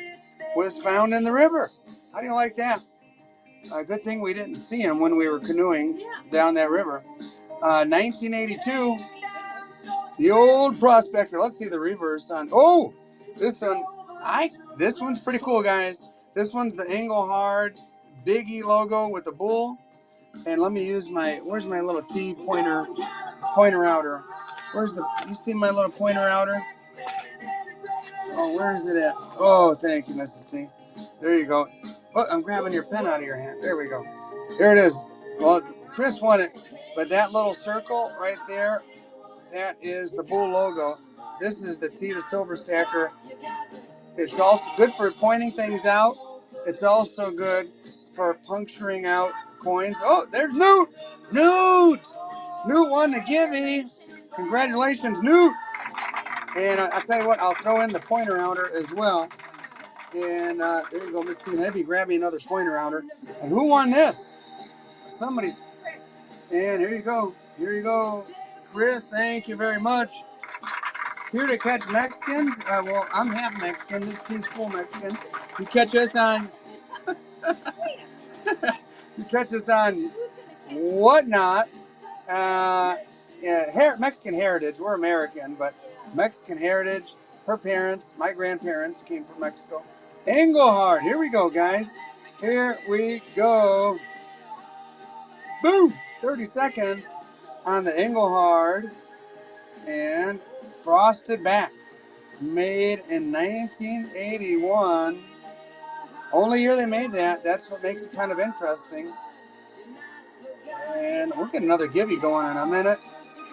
was found in the river. How do you like that? A good thing we didn't see him when we were canoeing down that river. 1982, the old prospector. Let's see the reverse on. Oh, this one. This one's pretty cool, guys. This one's the Engelhard Big E logo with the bull. And let me use where's my little T pointer outer? You see my little pointer outer? Oh, where is it at? Oh, thank you, Mrs. T. There you go. Oh, I'm grabbing your pen out of your hand. There we go. There it is. Well, Chris won it, but that little circle right there, that is the bull logo. This is the T, the silver stacker. It's also good for pointing things out. It's also good for puncturing out coins. Oh, there's Newt! Newt! Newt won the gimme. Congratulations, Newt! And I'll tell you what, I'll throw in the pointer outer as well. And there you go, Miss T. Maybe grab me another pointer outer. And who won this? Somebody. And here you go. Here you go. Chris, thank you very much. Here to catch Mexicans. Well, I'm half Mexican. This team's full Mexican. You catch us on. You catch us on whatnot. Yeah, Mexican heritage. We're American, but Mexican heritage. Her parents, my grandparents, came from Mexico. Engelhard. Here we go, guys. Here we go. Boom. 30 seconds on the Engelhard and frosted back. Made in 1981. Only year they made that. That's what makes it kind of interesting. And we'll get another gibby going in a minute.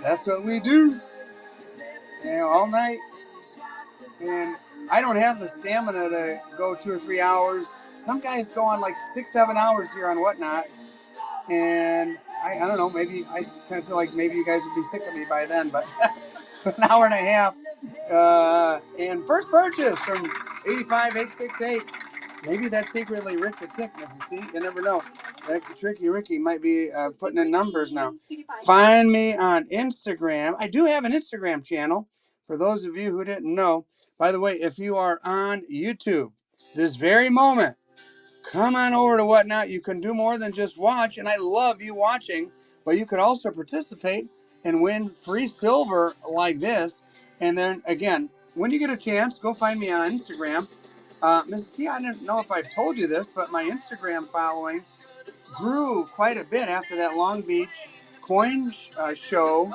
That's what we do. All night. And I don't have the stamina to go 2 or 3 hours. Some guys go on like 6, 7 hours here on whatnot. And I don't know, maybe I kind of feel like maybe you guys would be sick of me by then, but an hour and a half. And first purchase from 85868. Maybe that's secretly Rick the Tick, Mrs. T. You never know. That Tricky Ricky might be putting in numbers now. Find me on Instagram. I do have an Instagram channel for those of you who didn't know. By the way, if you are on YouTube this very moment, come on over to Whatnot. You can do more than just watch, and I love you watching, but you could also participate and win free silver like this. And then, again, when you get a chance, go find me on Instagram. Mrs. T, I don't know if I've told you this, but my Instagram following grew quite a bit after that Long Beach coin show.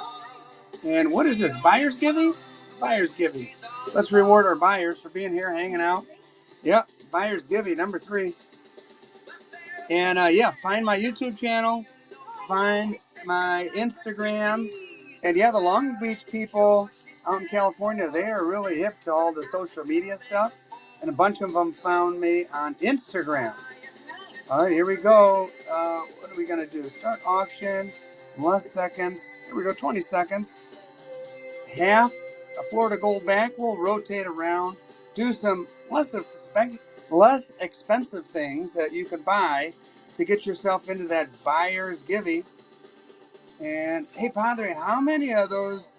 And what is this, Buyer's Giving? Buyer's Giving. Let's reward our buyers for being here, hanging out. Yep, Buyer's Giving, number 3. And yeah, find my YouTube channel, find my Instagram. And yeah, the Long Beach people out in California, they are really hip to all the social media stuff. And a bunch of them found me on Instagram. All right, here we go. What are we going to do? Start auction. Less seconds. Here we go, 20 seconds. Half a Florida Gold back. We'll rotate around. Do some less expensive things that you could buy to get yourself into that buyer's giving. And hey, Padre, how many of those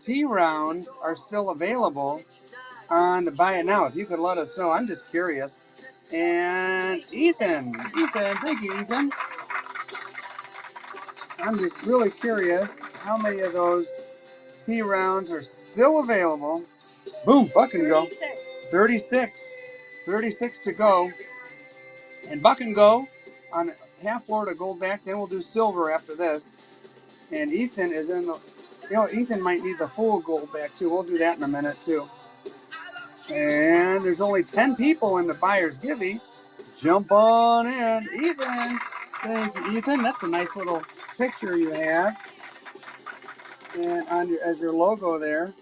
T rounds are still available on the Buy It Now? If you could let us know, I'm just curious. And Ethan, thank you, Ethan. I'm just really curious how many of those T rounds are still available. Boom, buck and go. 36. 36 to go. And buck and go on half Florida Gold back. Then we'll do silver after this. And Ethan is in the, Ethan might need the full gold back too. We'll do that in a minute too. And there's only 10 people in the buyer's giving. Jump on in. Ethan. Thank you, Ethan. That's a nice little picture you have. And on as your logo there.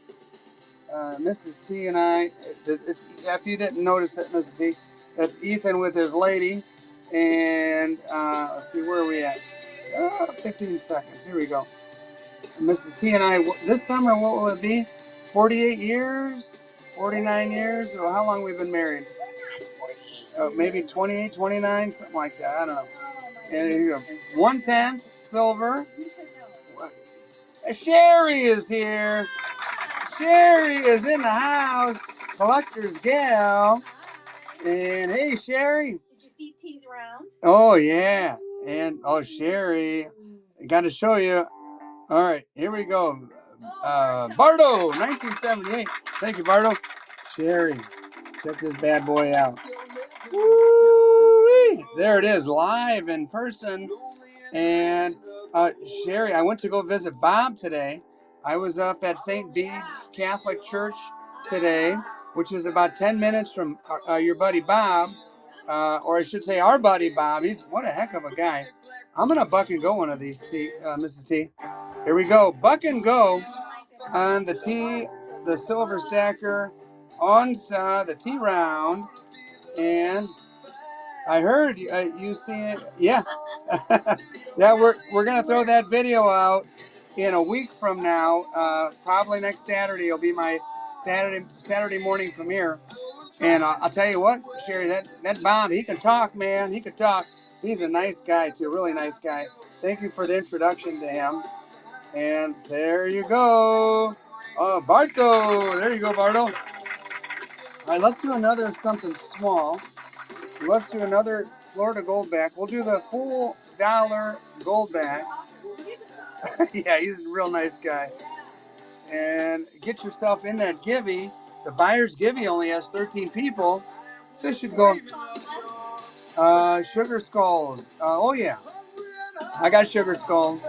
Mrs. T and I, if you didn't notice it, Mrs. T, that's Ethan with his lady. And let's see, where are we at? 15 seconds. Here we go. Mrs. T and I, this summer, what will it be? 48 years? 49 years? Or how long we've been married? Maybe 28, 29, something like that. I don't know. And here you go. 1/10 silver. Sherry is here. Sherry is in the house. Collector's gal. And hey, Sherry. Did you see T's round? Oh, yeah. And, oh, Sherry. I got to show you. All right, here we go. Bardo, 1978. Thank you, Bardo. Sherry, check this bad boy out. Woo-wee. There it is, live in person. And Sherry, I went to go visit Bob today. I was up at St. Bede's Catholic Church today, which is about 10 minutes from your buddy Bob, or I should say our buddy Bob. He's what a heck of a guy. I'm going to buck and go one of these, Mrs. T. Here we go. Buck and go on the T, the silver stacker, on the T round. And I heard you see it. Yeah. Yeah, we're going to throw that video out in a week from now. Probably next Saturday will be my Saturday morning premiere. And I'll tell you what, Sherry, that Bob, he can talk, man. He can talk. He's a nice guy, too. Really nice guy. Thank you for the introduction to him. And there you go. Oh, Barto. There you go, Barto. All right, let's do another something small. Let's do another Florida Goldback. We'll do the full dollar Goldback. Yeah, he's a real nice guy. And get yourself in that Givey. The buyer's Givey only has 13 people. This should go. Sugar skulls. Oh, yeah. I got sugar skulls.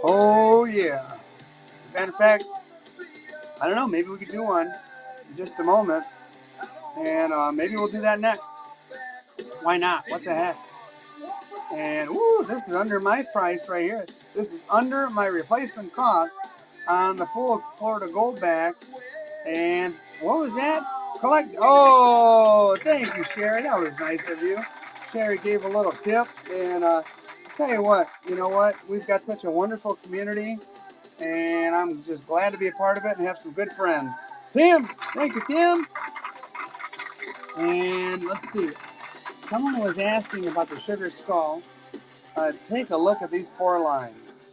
Oh, yeah. Matter of fact, I don't know. Maybe we could do one in just a moment. And maybe we'll do that next. Why not? What the heck? And, woo, this is under my price right here. This is under my replacement cost on the full Florida Goldback. And what was that? Collect. Oh, thank you, Sherry. That was nice of you. Sherry gave a little tip. And tell you what, you know what? We've got such a wonderful community. And I'm just glad to be a part of it and have some good friends. Tim, thank you, Tim. And let's see. Someone was asking about the sugar skull. Take a look at these pour lines.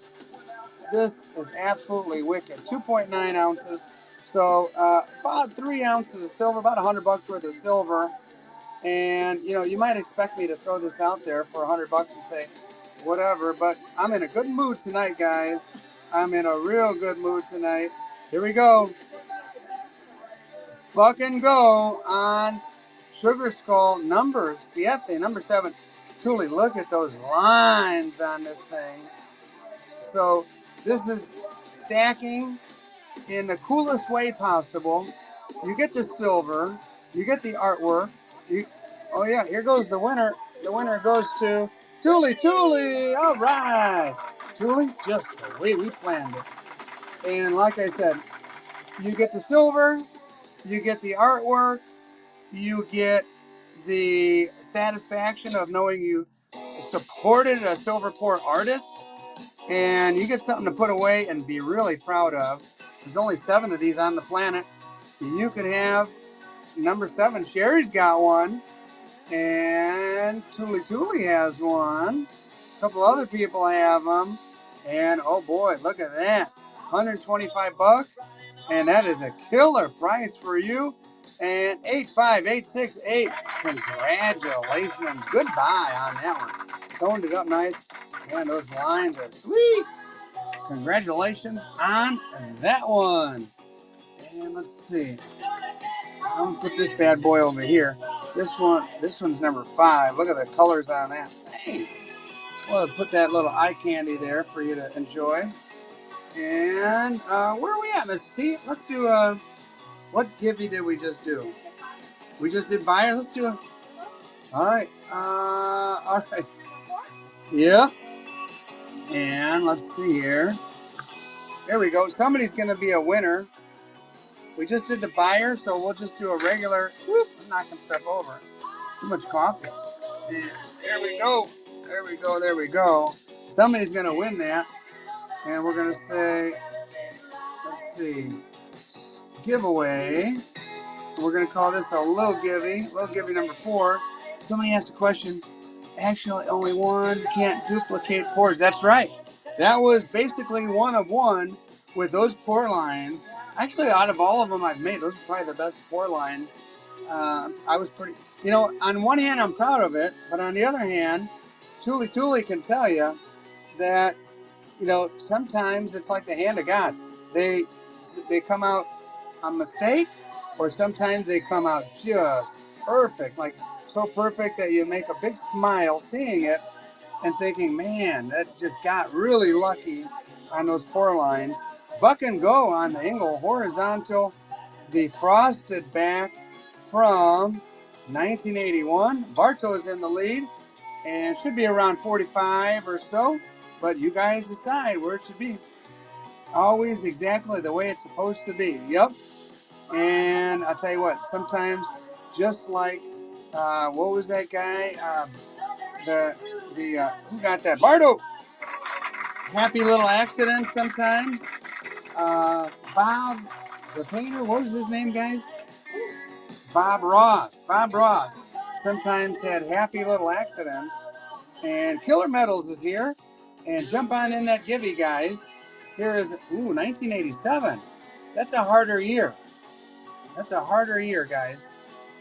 This is absolutely wicked. 2.9 ounces. So about 3 ounces of silver, about $100 worth of silver. And, you know, you might expect me to throw this out there for $100 and say, whatever. But I'm in a good mood tonight, guys. I'm in a real good mood tonight. Here we go. Buck and go on Sugar Skull number 7. Number 7. Truly, look at those lines on this thing. So this is stacking in the coolest way possible. You get the silver. You get the artwork. Oh, yeah, here goes the winner. The winner goes to Tuli. All right. Tuli, just the way we planned it. And like I said, you get the silver. You get the artwork. You get the satisfaction of knowing you supported a silver pour artist. And you get something to put away and be really proud of. There's only 7 of these on the planet. You could have number 7. Sherry's got one. And Tuli has one. A couple other people have them. And oh boy, look at that. $125. And that is a killer price for you. And 85868. Congratulations. Goodbye on that one. Toned it up nice. Man, those lines are sweet. Congratulations on that one. And let's see. I'm gonna put this bad boy over here. This one's number 5. Look at the colors on that. Hey. Well, put that little eye candy there for you to enjoy. And where are we at, Miss T? Let's do what Givey did we just do? We just did buyer. Let's do a. All right. All right. Yeah. And let's see here. There we go. Somebody's gonna be a winner. We just did the buyer, so we'll just do a regular. Whoop! I'm knocking stuff over. Too much coffee. And there we go. There we go. There we go. Somebody's gonna win that, and we're gonna say, let's see, giveaway. We're gonna call this a low Givey number 4. Somebody asked a question. Actually, only one can't duplicate pores. That's right. That was basically one of one with those pore lines. Actually, out of all of them I've made, those are probably the best pore lines. I was pretty, on one hand, I'm proud of it, but on the other hand, Tuli can tell you that, sometimes it's like the hand of God. They they come out a mistake, or sometimes they come out just perfect, like so perfect that you make a big smile seeing it and thinking, man, that just got really lucky on those pore lines. Buck and go on the Engel horizontal defrosted back from 1981. Bartow's in the lead and should be around 45 or so, but you guys decide where it should be. Always exactly the way it's supposed to be. Yep. And I'll tell you what, sometimes just like, what was that guy? Who got that? Bardo! Happy little accidents sometimes. Bob, the painter, what was his name, guys? Bob Ross. Bob Ross sometimes had happy little accidents. And Killer Metals is here. And jump on in that givey, guys. Here is, 1987. That's a harder year. That's a harder year, guys.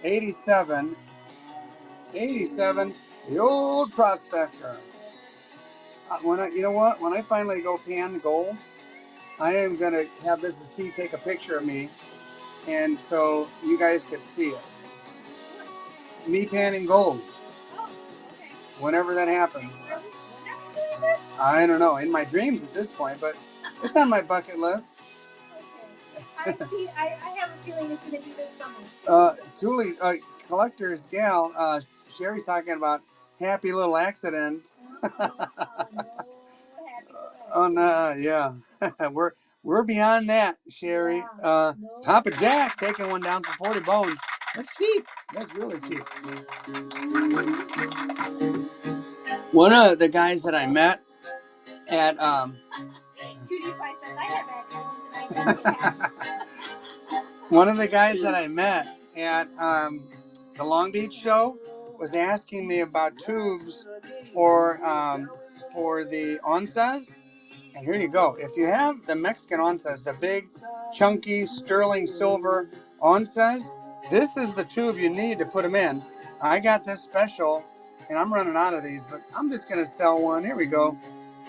87. 87, the old prospector. You know what? When I finally go pan gold, I am going to have Mrs. T take a picture of me, and so you guys can see it. Me panning gold. Whenever that happens. I don't know. In my dreams at this point, but it's on my bucket list. Okay. I have a feeling it's going to be this summer. Julie, collector's gal, Sherry's talking about happy little accidents. Oh no, yeah. we're beyond that, Sherry. Papa Jack taking one down for 40 bones. That's cheap. That's really cheap. One of the guys that I met at one of the guys that I met at the Long Beach show was asking me about tubes for the onzas. And here you go. If you have the Mexican onzas, the big, chunky, sterling silver onzas, this is the tube you need to put them in. I got this special, and I'm running out of these, but I'm just going to sell one. Here we go.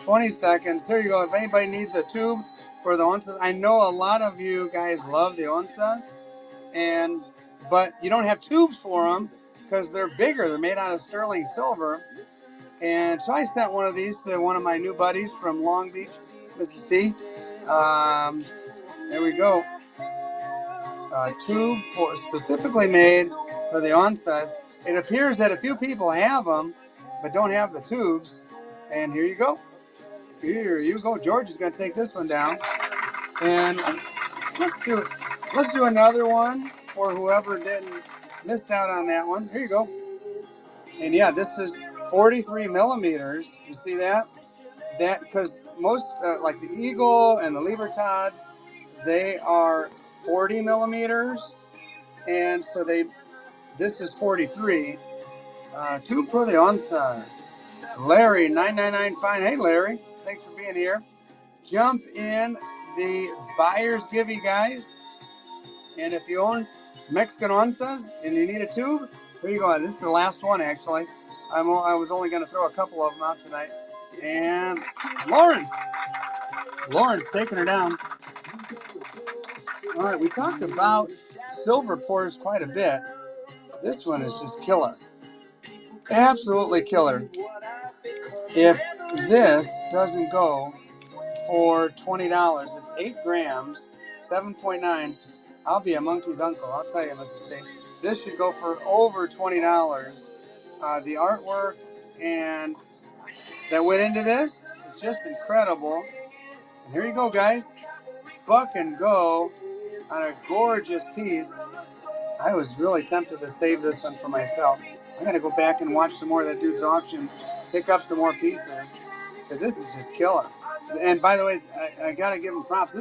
20 seconds. Here you go. If anybody needs a tube for the onzas, I know a lot of you guys love the onzas, but you don't have tubes for them because they're bigger. They're made out of sterling silver. And so I sent one of these to one of my new buddies from Long Beach, Mississippi. There we go. A tube specifically made for the onzas. It appears that a few people have them, but don't have the tubes. And here you go. Here you go. George is going to take this one down. And let's do another one for whoever missed out on that one. Here you go. And yeah, this is 43 millimeters. You see that? That because most like the Eagle and the Libertads, they are 40 millimeters, and so this is 43. Two for the onsize. Larry 999 fine. Hey Larry, thanks for being here. Jump in the buyer's givey, guys. And if you own Mexican onzas and you need a tube, here you go. This is the last one actually. I was only going to throw a couple of them out tonight. And Lawrence taking her down. All right, we talked about silver pours quite a bit. This one is just killer. Absolutely killer. If this doesn't go for $20, it's 8 grams, 7.9. I'll be a monkey's uncle. I'll tell you, Mrs. State. This should go for over $20. The artwork and that went into this is just incredible. And here you go, guys. Buck and go on a gorgeous piece. I was really tempted to save this one for myself. I got to go back and watch some more of that dude's auctions, pick up some more pieces, because this is just killer. And by the way, I got to give him props.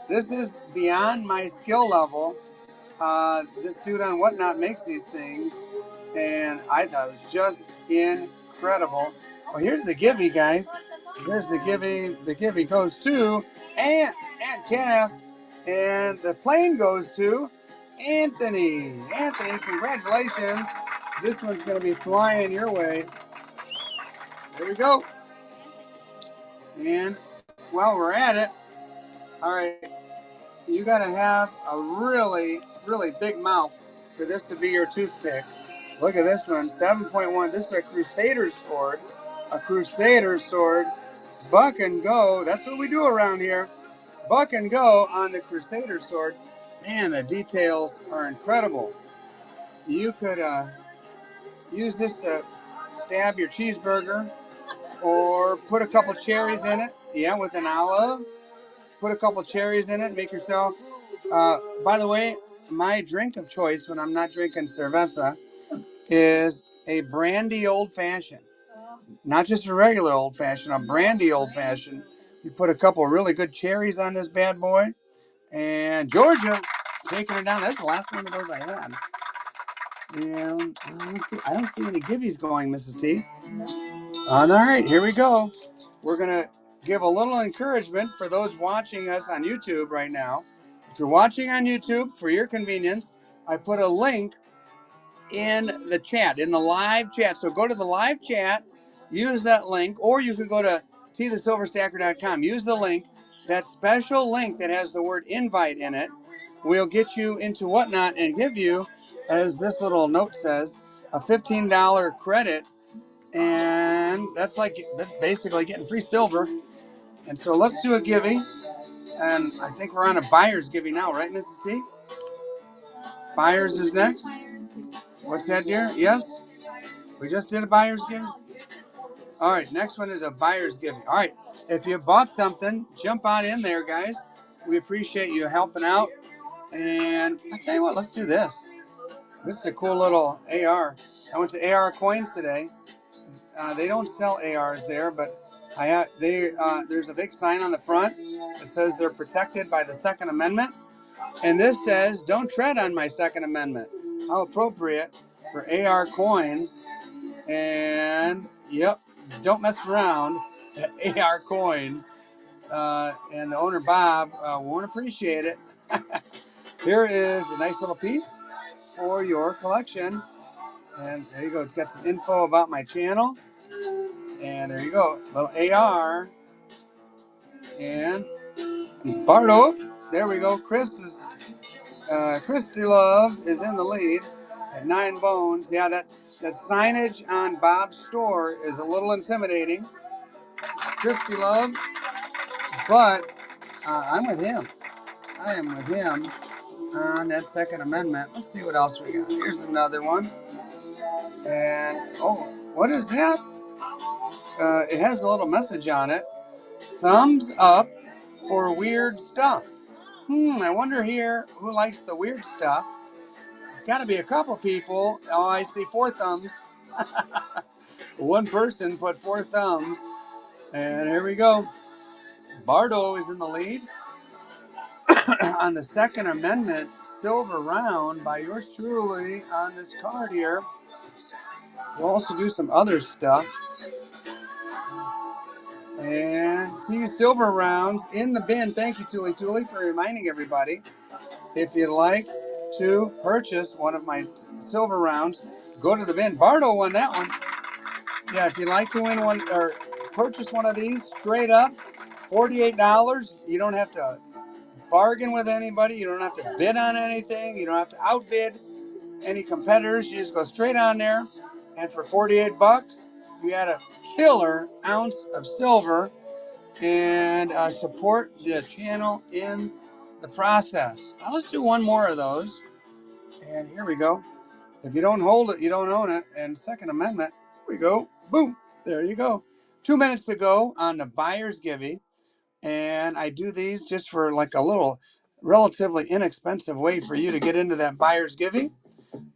This is beyond my skill level. This dude on Whatnot makes these things, and I thought it was just incredible. incredible. Well, here's the Givey, guys. Here's the Givey. The Givey goes to Aunt Cass. And the plane goes to Anthony. Anthony, congratulations. This one's going to be flying your way. There we go. And while we're at it, all right, you got to have a really, really big mouth for this to be your toothpick. Look at this one, 7.1. This is a Crusader sword. A Crusader sword. Buck and go. That's what we do around here. Buck and go on the Crusader sword. Man, the details are incredible. You could use this to stab your cheeseburger or put a couple cherries in it. Yeah, with an olive. Put a couple cherries in it. Make yourself. By the way, my drink of choice when I'm not drinking cerveza is a brandy old fashioned. Not just a regular old fashioned, a brandy old fashioned. You put a couple really good cherries on this bad boy. And Georgia taking it down. That's the last one of those I had. And let's see. I don't see any Gibbies going, Mrs. T. All right, here we go. We're going to give a little encouragement for those watching us on YouTube right now. If you're watching on YouTube, for your convenience, I put a link in the chat, in the live chat. So go to the live chat, use that link, or you can go to tthesilverstacker.com. Use the link, that special link that has the word invite in it. We'll get you into Whatnot and give you, as this little note says, a $15 credit. And that's basically getting free silver. And so let's do a giving. And I think we're on a buyer's giving now, right, Mrs. T? Buyers is next. What's that, dear? Yes? We just did a buyer's giving? All right, next one is a buyer's giving. All right, if you bought something, jump on in there, guys. We appreciate you helping out. And I tell you what, let's do this. This is a cool little AR. I went to AR Coins today. They don't sell ARs there, but there's a big sign on the front that says they're protected by the Second Amendment. And this says, don't tread on my Second Amendment. How appropriate for AR Coins. And, yep, don't mess around at AR Coins. And the owner, Bob, won't appreciate it. Here is a nice little piece for your collection. And there you go. It's got some info about my channel. And there you go. Little AR. And Bardo. There we go. Christy Love is in the lead at 9 bones. Yeah, that signage on Bob's store is a little intimidating. Christy Love. But I'm with him. I am with him on that Second Amendment. Let's see what else we got. Here's another one. And, oh, what is that? It has a little message on it. Thumbs up for weird stuff. I wonder here who likes the weird stuff. It's got to be a couple people. Oh, I see 4 thumbs. One person put 4 thumbs. And here we go. Bardo is in the lead on the Second Amendment silver round by yours truly on this card here. We'll also do some other stuff. And T silver rounds in the bin. Thank you, Tuli, for reminding everybody. If you'd like to purchase one of my silver rounds, go to the bin. Bardo won that one. Yeah, if you'd like to win one or purchase one of these straight up, $48. You don't have to bargain with anybody. You don't have to bid on anything. You don't have to outbid any competitors. You just go straight on there. And for $48, you got a killer ounce of silver and support the channel in the process. Now let's do one more of those. And here we go. If you don't hold it, you don't own it. And Second Amendment, here we go. Boom. There you go. 2 minutes to go on the buyer's giving. And I do these just for like a little relatively inexpensive way for you to get into that buyer's giving.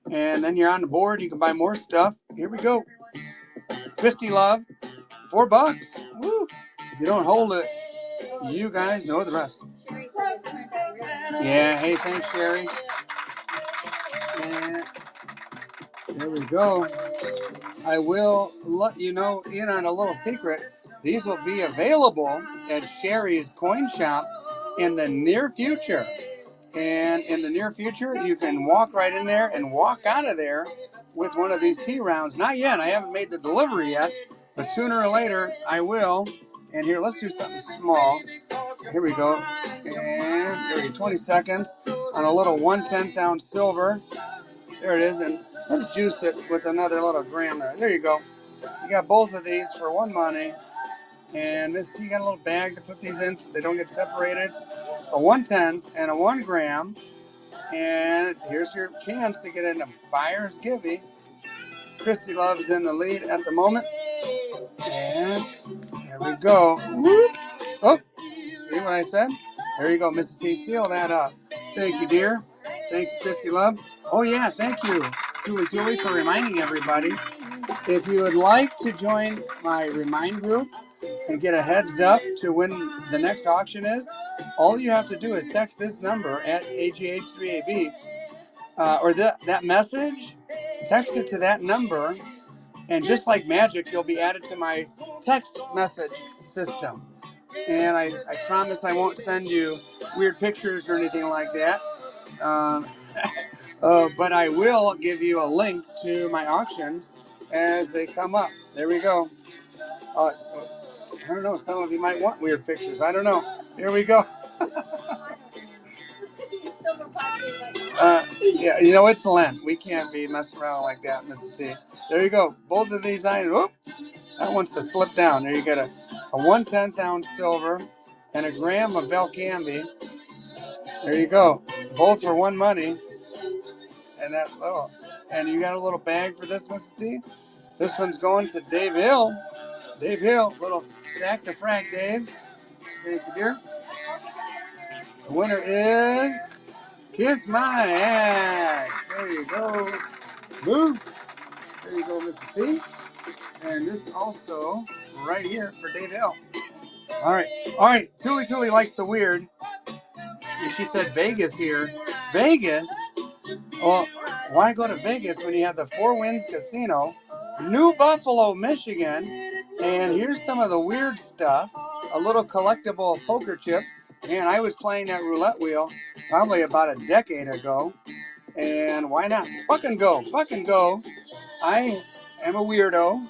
And then you're on the board. You can buy more stuff. Here we go. Christy Love, $4. Woo. If you don't hold it, you guys know the rest. Yeah, hey, thanks, Sherry. And there we go. I will let you know in on a little secret. These will be available at Sherry's Coin Shop in the near future. And in the near future, you can walk right in there and walk out of there with one of these tea rounds. Not yet. I haven't made the delivery yet. But sooner or later, I will. And here, let's do something small. Here we go. And here we go, 20 seconds on a little 1/10 ounce silver. There it is. And let's juice it with another little gram there. There you go. You got both of these for one money. And this, you got a little bag to put these in so they don't get separated. A 1/10 and a 1 gram. And here's your chance to get into Buyer's Givey. Christy Love is in the lead at the moment. And there we go. Whoop. Oh, see what I said? There you go, Mrs. T. Seal that up. Thank you, dear. Thank you, Christy Love. Oh, yeah, thank you, Julie, for reminding everybody. If you would like to join my Remind group and get a heads up to when the next auction is, all you have to do is text this number at AGH3AB or that message, text it to that number, and just like magic, you'll be added to my text message system. And I promise I won't send you weird pictures or anything like that. Um, but I will give you a link to my auctions as they come up. There we go. I don't know. Some of you might want weird pictures. I don't know. Here we go. Yeah, you know, it's Lent. We can't be messing around like that, Mrs. T. There you go. Both of these items. Whoop, that one's to slip down. There you get a 1/10 ounce silver and a gram of Velcambi. There you go. Both for one money. And that little, and you got a little bag for this, Mrs. T. This one's going to Dave Hill. Dave Hill, little sack to frack, Dave. Thank you, dear. The winner is Kiss My Ass. There you go. Move. There you go, Mrs. T. And this also right here for Dave Hill. All right. All right. Tuli likes the weird. And she said Vegas here. Vegas? Well, why go to Vegas when you have the Four Winds Casino, New Buffalo, Michigan? And here's some of the weird stuff. A little collectible poker chip. Man, I was playing that roulette wheel probably about a decade ago. And why not? Fucking go. Fucking go. I am a weirdo.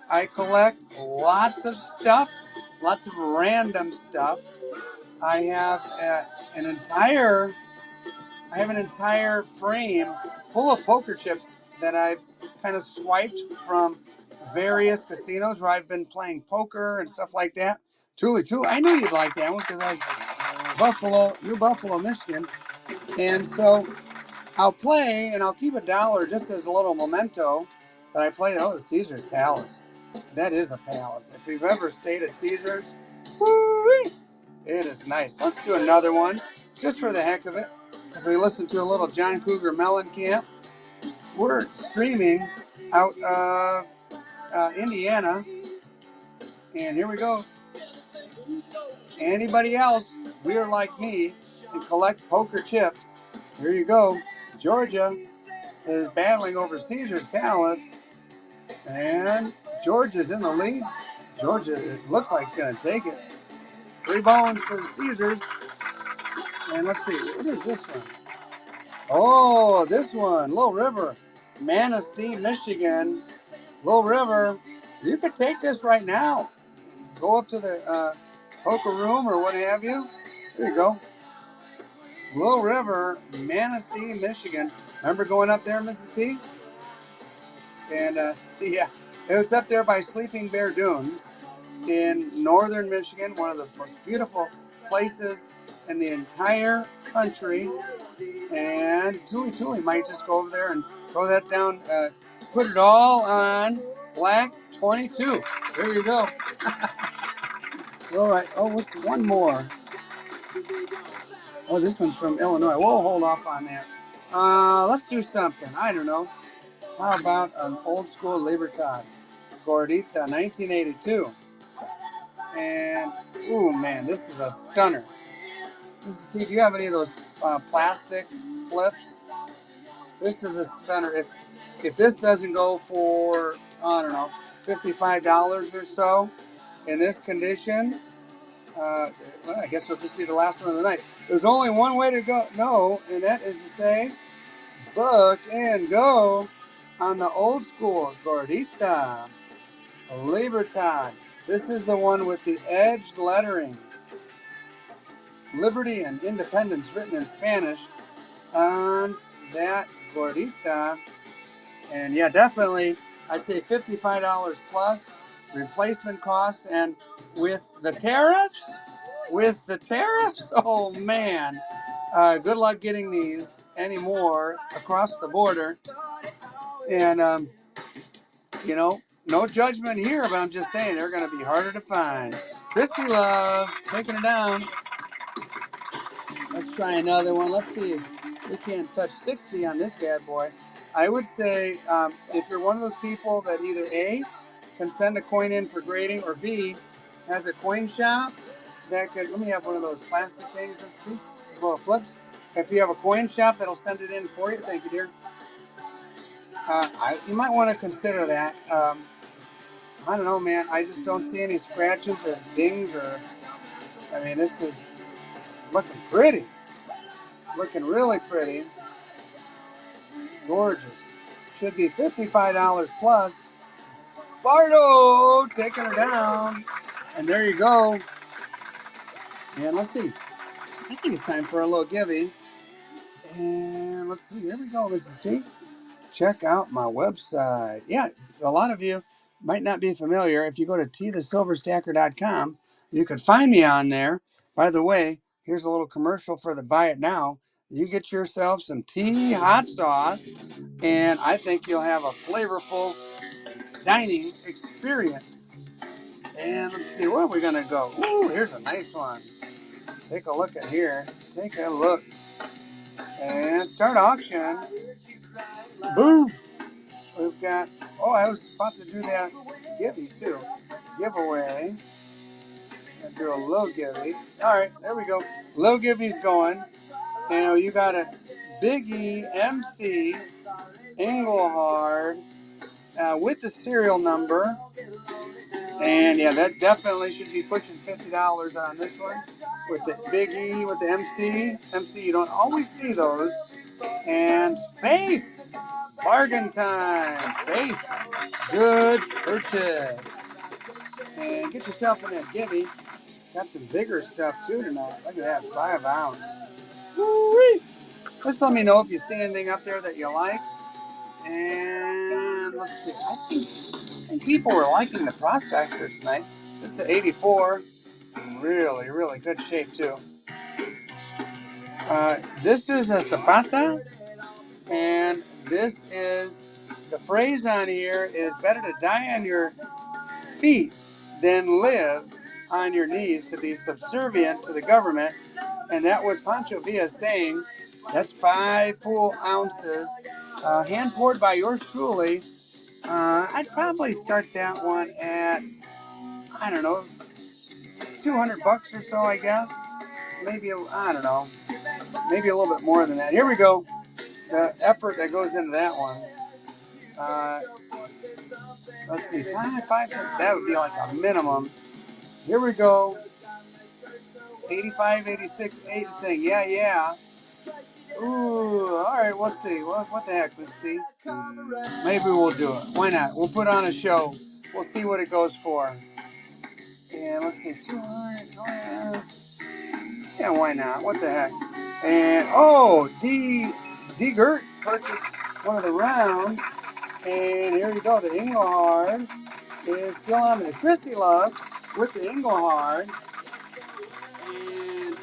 I collect lots of stuff, lots of random stuff. I have an entire frame full of poker chips that I've kind of swiped from various casinos where I've been playing poker and stuff like that. Tuli, I knew you'd like that one because I was New Buffalo, Michigan, and so I'll play and I'll keep $1 just as a little memento that I play. Oh, the Caesar's Palace. That is a palace. If you've ever stayed at Caesar's, woo-wee, it is nice. Let's do another one just for the heck of it. As we listen to a little John Cougar Mellencamp. We're streaming out of Indiana. And here we go. Anybody else, weird like me, and collect poker chips. Here you go. Georgia is battling over Caesar's Palace. And Georgia's in the lead. Georgia, it looks like it's going to take it. 3 bones for the Caesars. And let's see, what is this one? Oh, this one, Little River, Manistee, Michigan. Little River, you could take this right now. Go up to the poker room or what have you. There you go. Little River, Manistee, Michigan. Remember going up there, Mrs. T? And yeah, it was up there by Sleeping Bear Dunes in northern Michigan, one of the most beautiful places in the entire country. And Tuli might just go over there and throw that down, put it all on Black 22. There you go. All right. Oh, what's one more? Oh, this one's from Illinois. We'll hold off on that. Let's do something. I don't know. How about an old school Libertad? Gordita, 1982. And, ooh, man, this is a stunner. See, do you have any of those plastic flips? This is a stunner. If this doesn't go for I don't know, $55 or so. In this condition, well, I guess it'll just be the last one of the night. There's only one way to go, no, and that is to say, book and go on the old school Gordita Libertad. This is the one with the edged lettering. Liberty and independence written in Spanish on that Gordita. And yeah, definitely, I'd say $55 plus replacement costs. And with the tariffs, oh man, good luck getting these anymore across the border. And, you know, no judgment here, but I'm just saying they're going to be harder to find. Christy Love, taking it down. Let's try another one. Let's see if we can't touch 60 on this bad boy. I would say if you're one of those people that either A, can send a coin in for grading, or B, has a coin shop that could, let me have one of those plastic things, let's see, little flips. If you have a coin shop that'll send it in for you, thank you, dear. You might want to consider that. I don't know, man. I just don't see any scratches or dings or, I mean, this is looking pretty. Looking really pretty. Gorgeous. Should be $55 plus. Bardo taking her down. And there you go. And let's see. I think it's time for a little giving. And let's see. Here we go, Mrs. T. Check out my website. Yeah, a lot of you might not be familiar. If you go to tthesilverstacker.com, you can find me on there. By the way, here's a little commercial for the Buy It Now. You get yourself some tea hot sauce, and I think you'll have a flavorful dining experience. And let's see, where are we going to go? Ooh, here's a nice one. Take a look at here. Take a look. And start auction. Boom. We've got, oh, I was about to do that givey too. Giveaway. And do a low givey. All right, there we go. Low givey's going. And you got a Biggie MC Engelhard with the serial number. And yeah, that definitely should be pushing $50 on this one. With the Biggie, with the MC, you don't always see those. And space, bargain time, space, good purchase. And get yourself in that givey. Got some bigger stuff too tonight. Look at that, 5 ounce. Woo-wee. Just let me know if you see anything up there that you like. And let's see, I think people were liking the prospectors tonight. This is 84. Really, really good shape too. This is a Zapata, and this is, the phrase on here is better to die on your feet than live on your knees to be subservient to the government. And that was Pancho Villa saying, that's 5 full ounces, hand poured by yours truly. I'd probably start that one at, I don't know, $200 or so, I guess. Maybe, I don't know, maybe a little bit more than that. Here we go. The effort that goes into that one. Let's see, five, that would be like a minimum. Here we go. 85, 86, 8 saying, yeah, yeah. Ooh, all right, let's see. What the heck? Let's see. Maybe we'll do it. Why not? We'll put on a show. We'll see what it goes for. And let's see, 200. Yeah, why not? What the heck? And, oh, D. Gert purchased one of the rounds. And here you go. The Engelhard is still on the Christy Love with the Engelhard. And,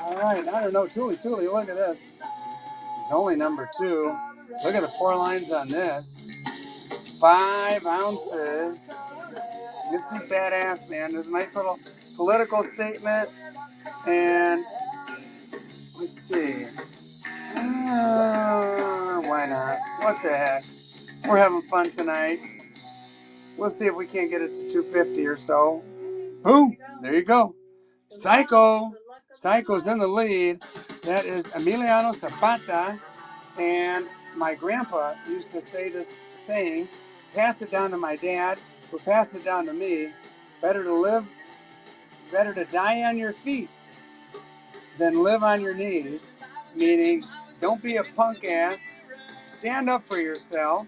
all right, I don't know. Tooly, look at this. It's only number 2. Look at the 4 lines on this. 5 ounces. This is badass, man. There's a nice little political statement. And let's see. Why not? What the heck? We're having fun tonight. We'll see if we can't get it to 250 or so. Boom! There you go. Psycho. Psycho's in the lead. That is Emiliano Zapata. And my grandpa used to say this saying, passed it down to my dad, who passed it down to me. Better to die on your feet than live on your knees. Meaning, don't be a punk ass. Stand up for yourself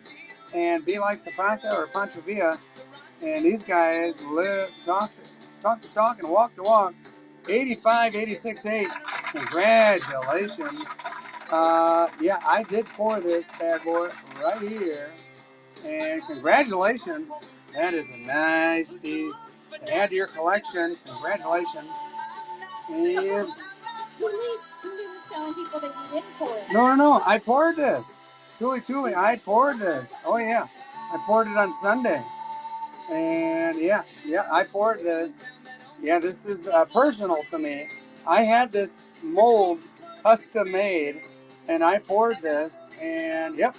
and be like Zapata or Pancho Villa. And these guys talk the talk and walk the walk. 85, 86, 8. Congratulations. Yeah, I did pour this bad boy right here. And congratulations. That is a nice piece to add to your collection. Congratulations. And You were telling people that you didn't pour it. no. I poured this. Truly, I poured this. Oh, yeah. I poured it on Sunday. And yeah, I poured this. Yeah, this is personal to me. I had this mold custom made, and I poured this. And yep,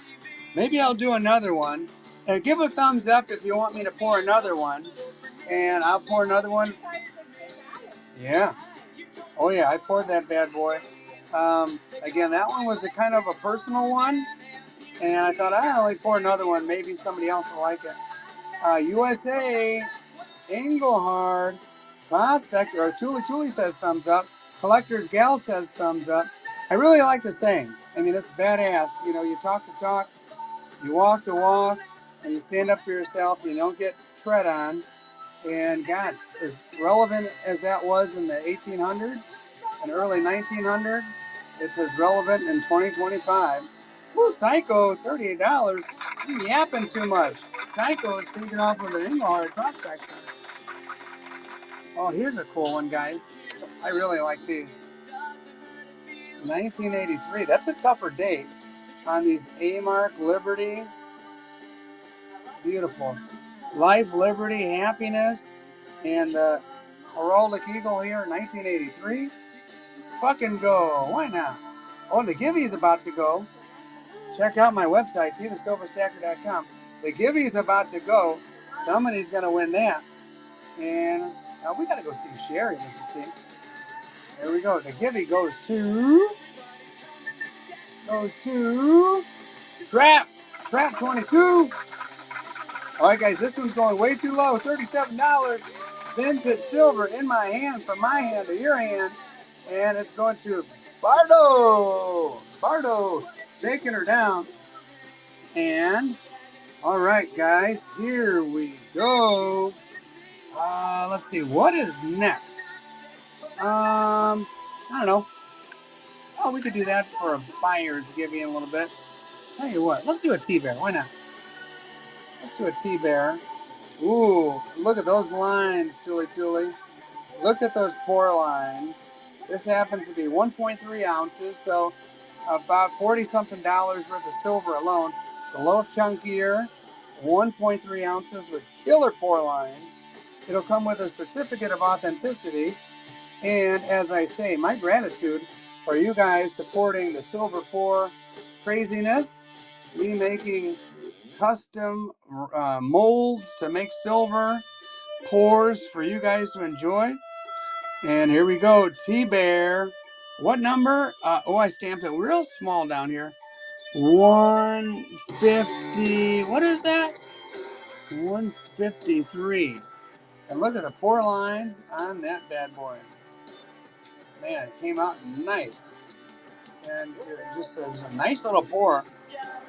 maybe I'll do another one. And give a thumbs up if you want me to pour another one. And I'll pour another one. Yeah. Oh yeah, I poured that bad boy. Again, that one was a kind of a personal one. And I thought I'll only pour another one. Maybe somebody else will like it. USA, Engelhard, Prospector, or Tuli says thumbs up. Collector's Gal says thumbs up. I really like the saying. I mean, it's badass. You know, you talk the talk, you walk the walk, and you stand up for yourself. You don't get tread on. And God, as relevant as that was in the 1800s and early 1900s, it's as relevant in 2025. Woo, Psycho, $38. You yapping too much. Psycho is taking off with an Engelhard Prospector. Oh, here's a cool one, guys. I really like these. 1983. That's a tougher date on these A-Mark Liberty. Beautiful. Life, Liberty, Happiness, and the Heraldic Eagle here, 1983. Fucking go. Why not? Oh, the Givey's about to go. Check out my website, tthesilverstacker.com. The Givey's about to go. Somebody's going to win that. And we got to go see Sherry, Mrs. T. There we go. The Givey goes to Trap 22. All right, guys, this one's going way too low. $37. Vintage silver in my hand, from my hand to your hand. And it's going to Bardo. Taking her down. And, all right, guys, here we go. Let's see, what is next? I don't know. Oh, we could do that for a buyer's giving in a little bit. Tell you what, let's do a T-Bear. Why not? Let's do a T-Bear. Ooh, look at those lines, Tuli. Look at those pour lines. This happens to be 1.3 ounces, so about 40-something dollars worth of silver alone. It's a little chunkier, 1.3 ounces with killer pour lines. It'll come with a certificate of authenticity. And as I say, my gratitude for you guys supporting the silver pour craziness. Me making custom molds to make silver pours for you guys to enjoy. And here we go, T-Bear. What number? I stamped it real small down here. 150. What is that? 153. And look at the pour lines on that bad boy. Man, it came out nice. And it just a nice little pour.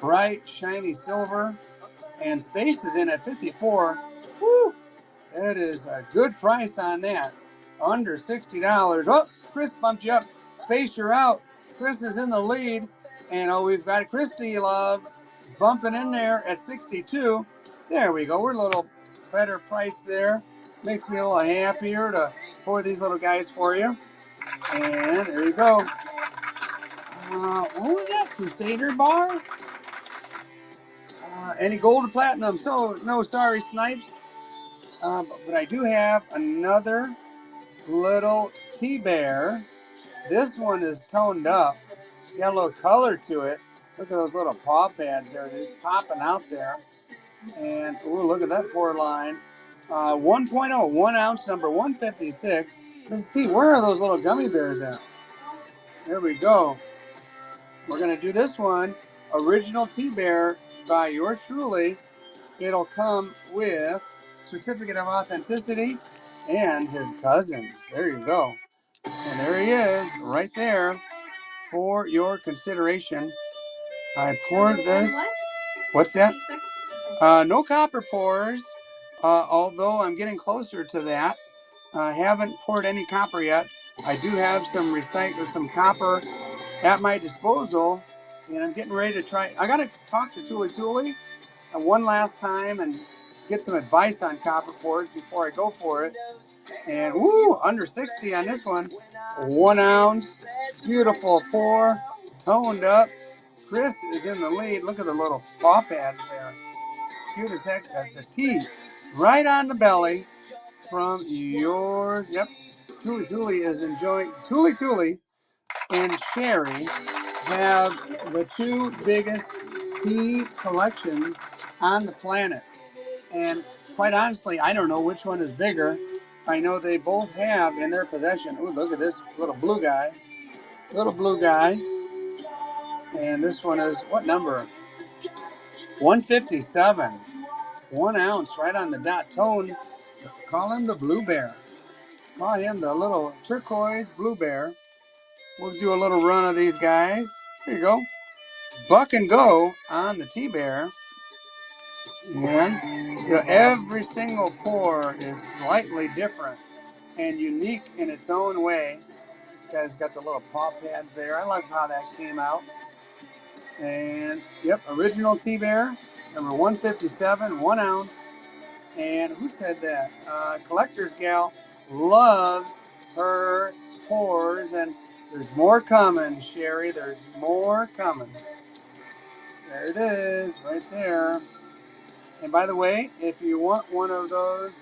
Bright, shiny silver. And space is in at 54. Woo! That is a good price on that. Under $60. Oh, Chris bumped you up. Space, you're out. Chris is in the lead. And we've got Christy Love bumping in there at 62. There we go. We're a little better price there. Makes me a little happier to pour these little guys for you. And there you go. What was that? Crusader bar? Any gold or platinum? So, no, sorry, Snipes. But I do have another little T-Bear. This one is toned up. Got a little color to it. Look at those little paw pads there. They're just popping out there. And, ooh, look at that pour line. 1.0, 1 ounce, number 156. Let's see, where are those little gummy bears at? There we go. We're going to do this one. Original T-Bear by yours truly. it'll come with certificate of authenticity and his cousins. There you go. And there he is, right there for your consideration. I poured this. What? What's that? 56? No copper pours, although I'm getting closer to that. I haven't poured any copper yet. I do have some copper at my disposal, and I'm getting ready to try. I got to talk to Tuli one last time and get some advice on copper pours before I go for it. And woo, under 60 on this one. 1 ounce, beautiful pour, toned up. Chris is in the lead. Look at the little paw pads there. Cute as heck. The tea right on the belly from yours. Yep. Tuli is enjoying. Tuli and Sherry have the two biggest tea collections on the planet. And quite honestly, I don't know which one is bigger. I know they both have in their possession. Ooh, look at this little blue guy. Little blue guy. And this one is, what number? 157. 1 ounce right on the dot. Tone. Call him the Blue Bear. Call him the little turquoise Blue Bear. We'll do a little run of these guys. Here you go. Buck and go on the T-Bear. And every single pour is slightly different and unique in its own way. This guy's got the little paw pads there. I like how that came out. And yep, original T-Bear, number 157, 1 ounce. And who said that? Collector's Gal loves her pours, and there's more coming, Sherry. There's more coming. There it is, right there. And by the way, if you want one of those,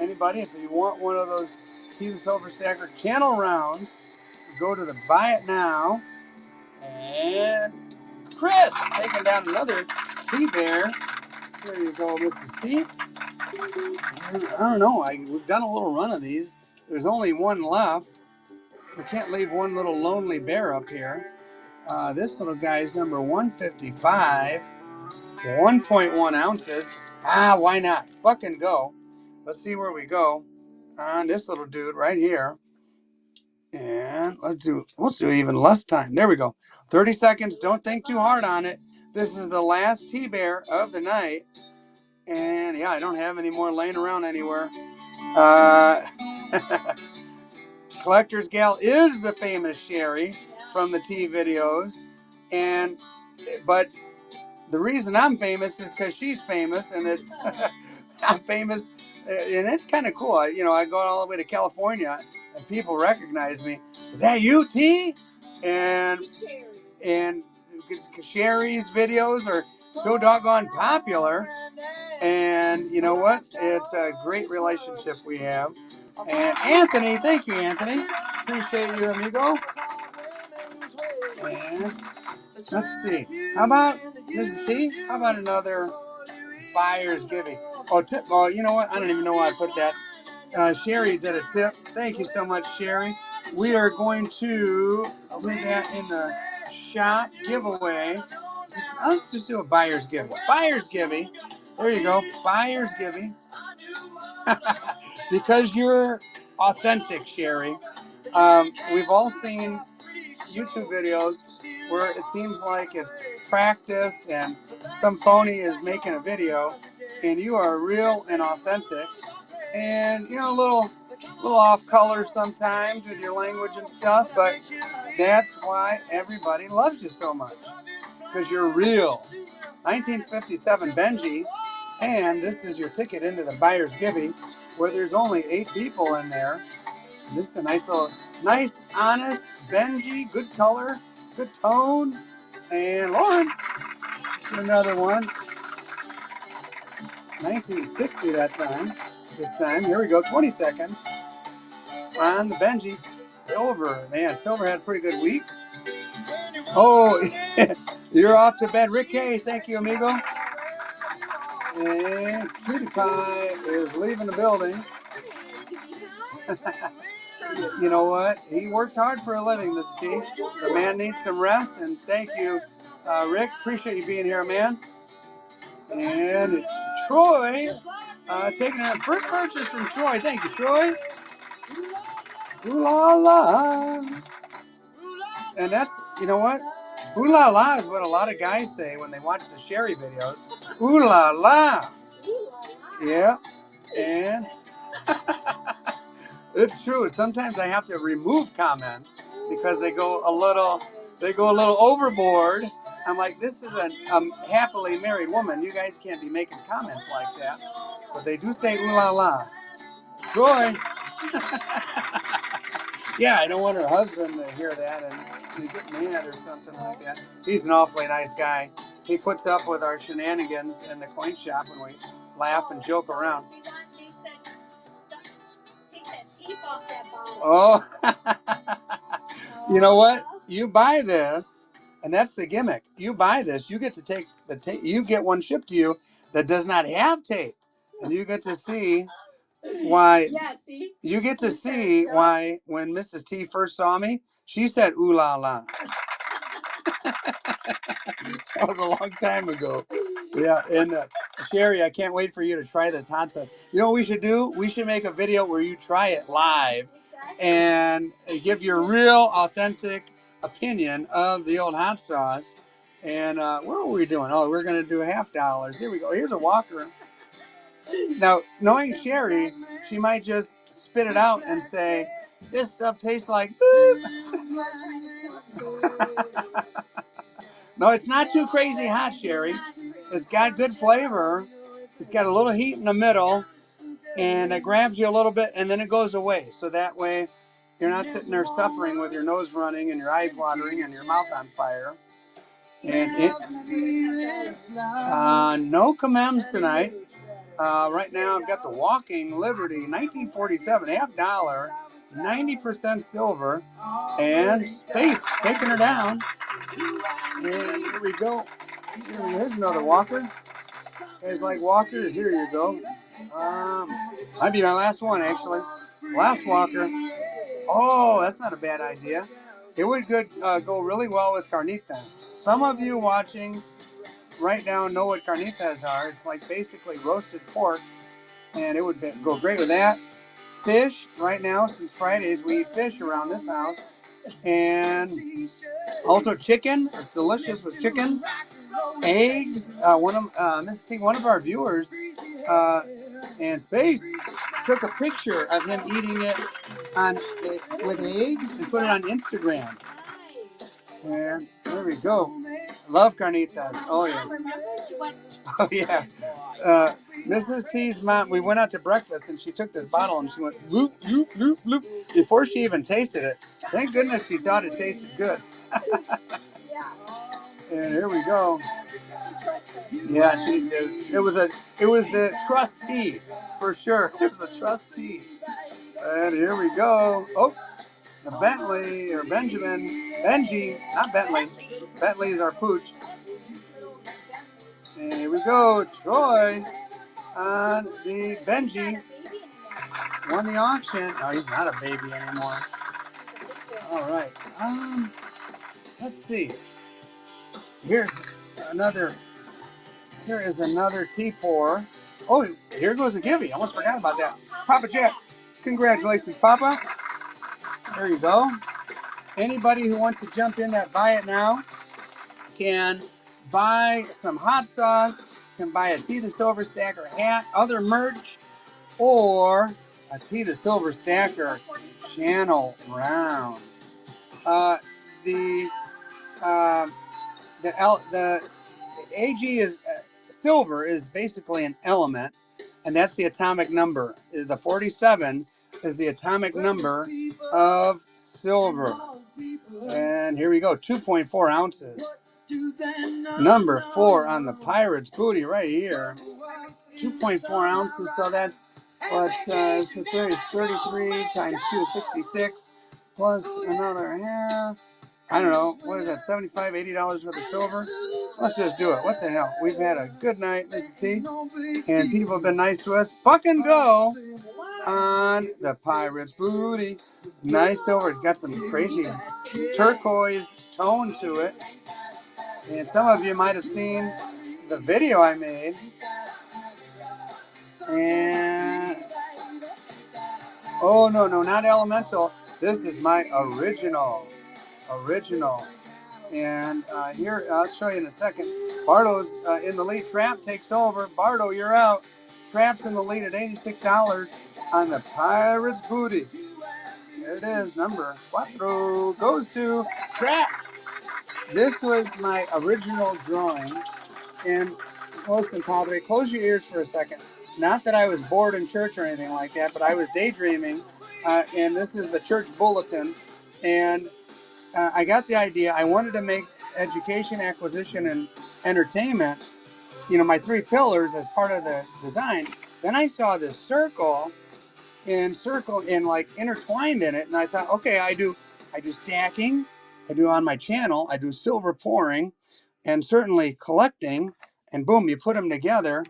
if you want one of those TV Silver Stacker channel rounds, go to the Buy It Now. And Chris taking down another T-Bear. There you go, Mrs. T. I don't know. We've done a little run of these. There's only one left. We can't leave one little lonely bear up here. This little guy is number 155, 1.1 ounces. Why not? Fucking go. Let's see where we go on this little dude right here. And let's do even less time. There we go. 30 seconds. Don't think too hard on it. This is the last T-Bear of the night. And yeah, I don't have any more laying around anywhere. Collector's Gal is the famous Sherry from the T videos. But the reason I'm famous is because she's famous, and it's I'm famous, and it's kind of cool. I go all the way to California, and people recognize me. Is that you, T? And Sherry's videos are so doggone popular, and you know what? It's a great relationship we have. And Anthony, thank you, Anthony. Appreciate you, amigo. And let's see. How about another buyer's giving? Oh, you know what? I don't even know why I put that. Sherry did a tip. Thank you so much, Sherry. We are going to do that in the shop giveaway. Let's just do a buyer's giving. Buyer's giving. There you go. Buyer's giving. Because you're authentic, Sherry. We've all seen YouTube videos where it seems like it's practiced and some phony is making a video, and you are real and authentic, and a little off color sometimes with your language and stuff, but that's why everybody loves you so much, because you're real. 1957 Benji, and this is your ticket into the buyer's giving, where there's only 8 people in there. This is a nice, honest Benji, good color, good tone. And Lawrence, another one. 1960 that time. This time, here we go, 20 seconds on the Benji. Silver, man, Silver had a pretty good week. Oh, you're off to bed. Rick K, thank you, amigo. And Cutie Pie is leaving the building. You know what? He works hard for a living, Mrs. T. The man needs some rest, and thank you, Rick. Appreciate you being here, man. And Troy taking a first purchase from Troy. Thank you, Troy. Ooh la la. And that's, you know what? Ooh la la is what a lot of guys say when they watch the Sherry videos. Ooh la la. Yeah. And it's true. Sometimes I have to remove comments because they go a little overboard. I'm like, this is a happily married woman. You guys can't be making comments like that. But they do say ooh la la. Troy. Yeah, I don't want her husband to hear that and to get mad or something like that. He's an awfully nice guy. He puts up with our shenanigans in the coin shop when we laugh and joke around. Oh, you know what? You buy this, and that's the gimmick. You buy this, you get to take the tape. You get one shipped to you that does not have tape, and you get to see why. Yeah, see. You get to see why when Mrs. T first saw me, she said "ooh la la." That was a long time ago. Yeah, and Sherry, I can't wait for you to try this hot sauce. You know what we should do? We should make a video where you try it live and give your real, authentic opinion of the old hot sauce. And what are we doing? Oh, we're going to do $50. Here we go. Here's a Walker. Now, knowing Sherry, she might just spit it out and say, this stuff tastes like boop. No, it's not too crazy hot, Sherry. It's got good flavor. It's got a little heat in the middle, and it grabs you a little bit, and then it goes away. So that way, you're not sitting there suffering with your nose running and your eyes watering and your mouth on fire. And it, no commems tonight. Right now, I've got the Walking Liberty 1947 $50, 90% silver, and Space taking her down. And here we go. Here's another Walker. You guys like Walkers? Here you go. Might be my last one, actually. Last Walker. Oh, that's not a bad idea. It would go really well with carnitas. Some of you watching right now know what carnitas are. It's like basically roasted pork, and it would go great with that. Fish, right now, since Fridays, we eat fish around this house. And also chicken. It's delicious with chicken. Eggs. Mrs. T, one of our viewers, and Space, took a picture of him eating it with eggs and put it on Instagram. And there we go. Love carnitas. Oh yeah. Oh yeah. Mrs. T's mom, we went out to breakfast and she took this bottle and she went loop, loop, loop, loop before she even tasted it. Thank goodness she thought it tasted good. And here we go. Yeah, she did. It was the trustee for sure. It was a trustee. And here we go. Oh, the Bentley or Benji, not Bentley. Bentley is our pooch. And here we go, Troy on the Benji won the auction. Oh, he's not a baby anymore. All right. Let's see. Here is another T4. Oh, here goes a giveaway. I almost forgot about that. Papa Jack, congratulations, Papa. There you go. Anybody who wants to jump in that buy it now can buy some hot sauce, can buy a T the Silver Stacker hat, other merch, or a T the Silver Stacker channel round. The AG is silver is basically an element, and that's the atomic number. The 47 is the atomic number of silver. And here we go, 2.4 ounces. Number 4 on the Pirate's booty right here. 2.4 ounces, so that's what's 33 times 2 is 66, plus another half. I don't know, what is that, $75, $80 worth of silver? Let's just do it. What the hell? We've had a good night, Mrs. T, and people have been nice to us. Buck and go on the Pirate's booty. Nice silver. It's got some crazy turquoise tone to it. And some of you might have seen the video I made And oh no, not elemental. This is my original. And here, I'll show you in a second. Bardo's in the lead. Trap takes over. Bardo, you're out. Trap's in the lead at $86 on the Pirates Booty. There it is. Number 4 goes to Trap. This was my original drawing. And listen, Padre, close your ears for a second. Not that I was bored in church or anything like that, but I was daydreaming. And this is the church bulletin. And I got the idea. I wanted to make education, acquisition, and entertainment, my 3 pillars as part of the design. Then I saw this circle and like intertwined in it, and I thought, okay, I do stacking, I do on my channel, I do silver pouring, and certainly collecting, and boom, you put them together,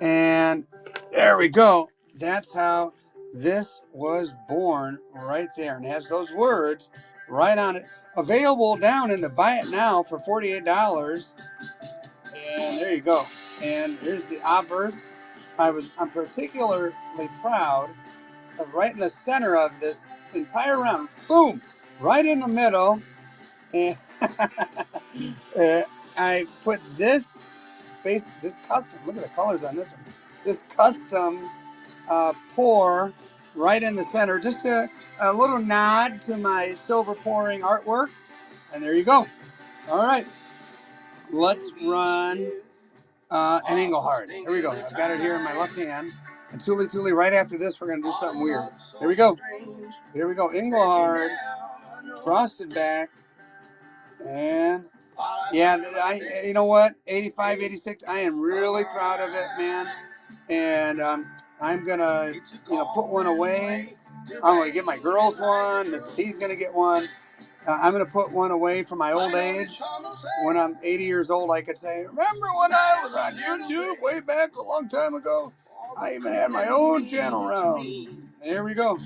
and there we go. That's how this was born right there, and it has those words right on it. Available down in the buy it now for $48, and there you go. And here's the obverse. I'm particularly proud of right in the center of this entire round. Boom, right in the middle, and I put this custom. Look at the colors on this one. This custom pour right in the center, just a little nod to my silver pouring artwork. And there you go. All right, let's run an Engelhard. Here we go. I've got it here in my left hand. And Tuli, right after this, we're going to do something weird. Here we go. Engelhard, frosted back. And yeah, you know what? 85, 86. I am really proud of it, man. And I'm gonna, put one away. I'm gonna get my girls one. Mrs. T's gonna get one. I'm gonna put one away for my old age. When I'm 80 years old, I could say, "Remember when I was on YouTube way back a long time ago? I even had my own channel around." There we go.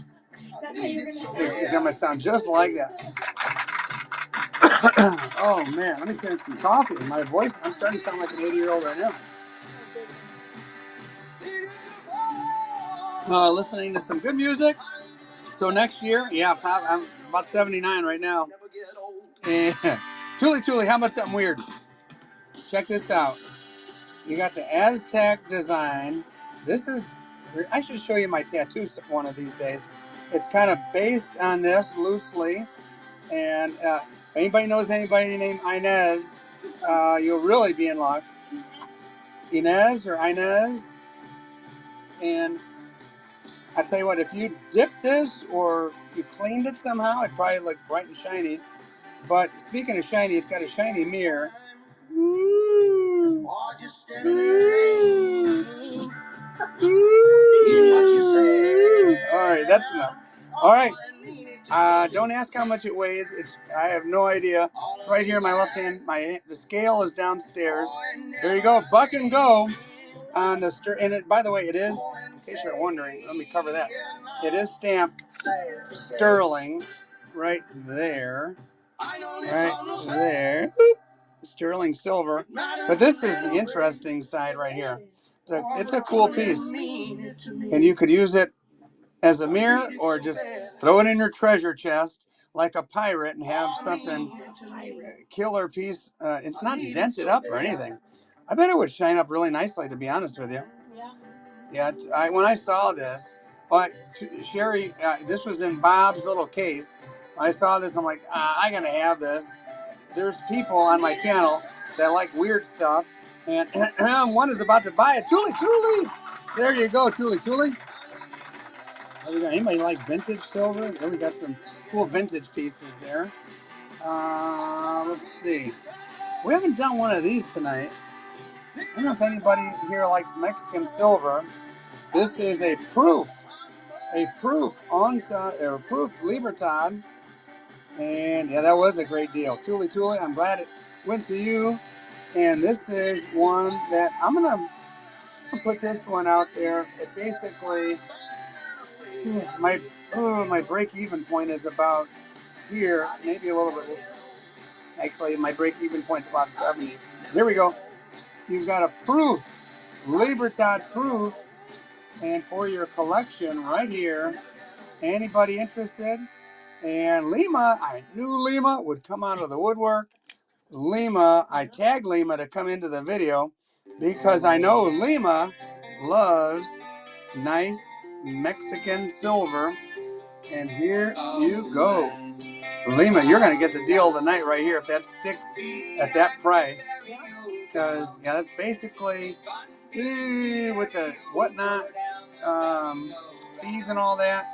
That's how you're gonna It's gonna sound just like that. Oh man, let me drink some coffee. My voice, I'm starting to sound like an 80-year-old right now. Listening to some good music. So next year, yeah, I'm about 79 right now. And Tuli, how about something weird? Check this out. You got the Aztec design. I should show you my tattoo one of these days. It's kind of based on this loosely. And if anybody knows anybody named Inez, you'll really be in luck. Inez. And I tell you what, if you dipped this or you cleaned it somehow, it'd probably look bright and shiny. But speaking of shiny, it's got a shiny mirror. Ooh. All right, that's enough. All right. Don't ask how much it weighs. I have no idea. It's right here in my left hand. The scale is downstairs. There you go. Buck and go on the and it. By the way, it is. In case you're wondering, let me cover that. It is stamped sterling, right there. Right there. Sterling silver. But this is the interesting side right here. It's a cool piece, and you could use it as a mirror or just throw it in your treasure chest like a pirate and have something killer piece. It's not dented up or anything. I bet it would shine up really nicely, to be honest with you. Yeah, when I saw this, Sherry, this was in Bob's little case. When I saw this, I'm like, I gotta have this. There's people on my channel that like weird stuff, and one is about to buy it. Tuli! There you go, Tuli. Anybody like vintage silver? There we got some cool vintage pieces there. Let's see. We haven't done one of these tonight. I don't know if anybody here likes Mexican silver. This is a proof Libertad. And yeah, that was a great deal. Tuli, I'm glad it went to you. And this is one that I'm gonna put this one out there. It basically my break-even point is about here, maybe a little bit. Actually, my break-even point's about 70. Here we go. You've got a proof, Libertad proof and for your collection right here. Anybody interested? And Lima, I knew Lima would come out of the woodwork. Lima, I tagged Lima to come into the video because I know Lima loves nice Mexican silver. And here you go. Lima, you're going to get the deal of the night right here if that sticks at that price. Because, yeah, that's basically with the whatnot, fees and all that,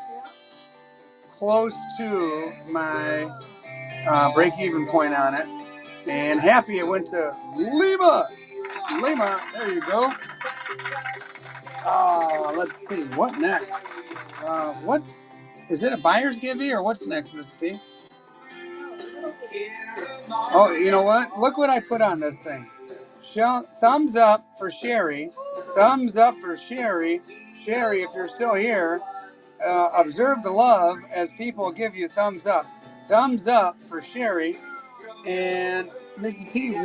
close to my break-even point on it. And happy it went to Lima. Lima, there you go. Let's see, what next? What is it? A buyer's givey or what's next, Miss T? Oh, you know what? Look what I put on this thing. Thumbs up for Sherry. Thumbs up for Sherry. Sherry, if you're still here, observe the love as people give you thumbs up. Thumbs up for Sherry. And Mrs. T,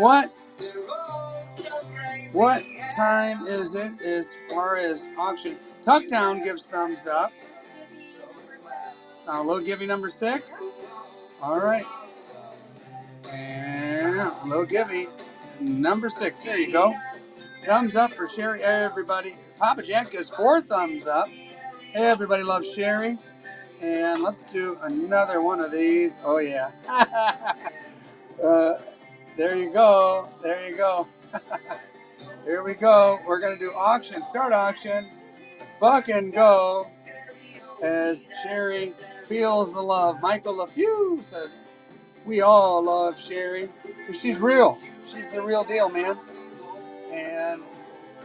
what time is it as far as auction? Tucktown gives thumbs up. Low givey number 6. All right. And low givey number 6. There you go. Thumbs up for Sherry. Everybody. Papa Jack gives 4 thumbs up. Everybody loves Sherry. And let's do another one of these. Oh, yeah. There you go. There you go. Here we go. We're going to do auction. Start auction. Buck and go. As Sherry feels the love. Michael LaFew says, we all love Sherry. She's real. She's the real deal, man. And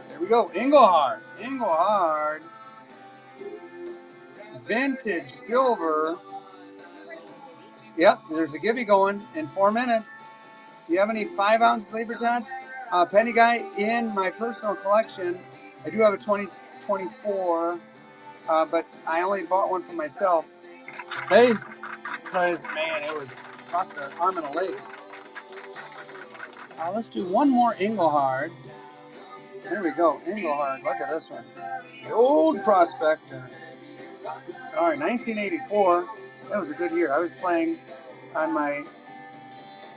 there we go. Engelhard. Engelhard. Vintage silver. Yep, there's a givey going in 4 minutes. Do you have any 5-ounce Libertads? Penny Guy, in my personal collection, I do have a 2024, but I only bought one for myself. Space, because, man, it was cost an arm and a leg. Let's do one more Engelhard. There we go, Engelhard. Look at this one. The old prospector. All right, 1984. That was a good year. I was playing on my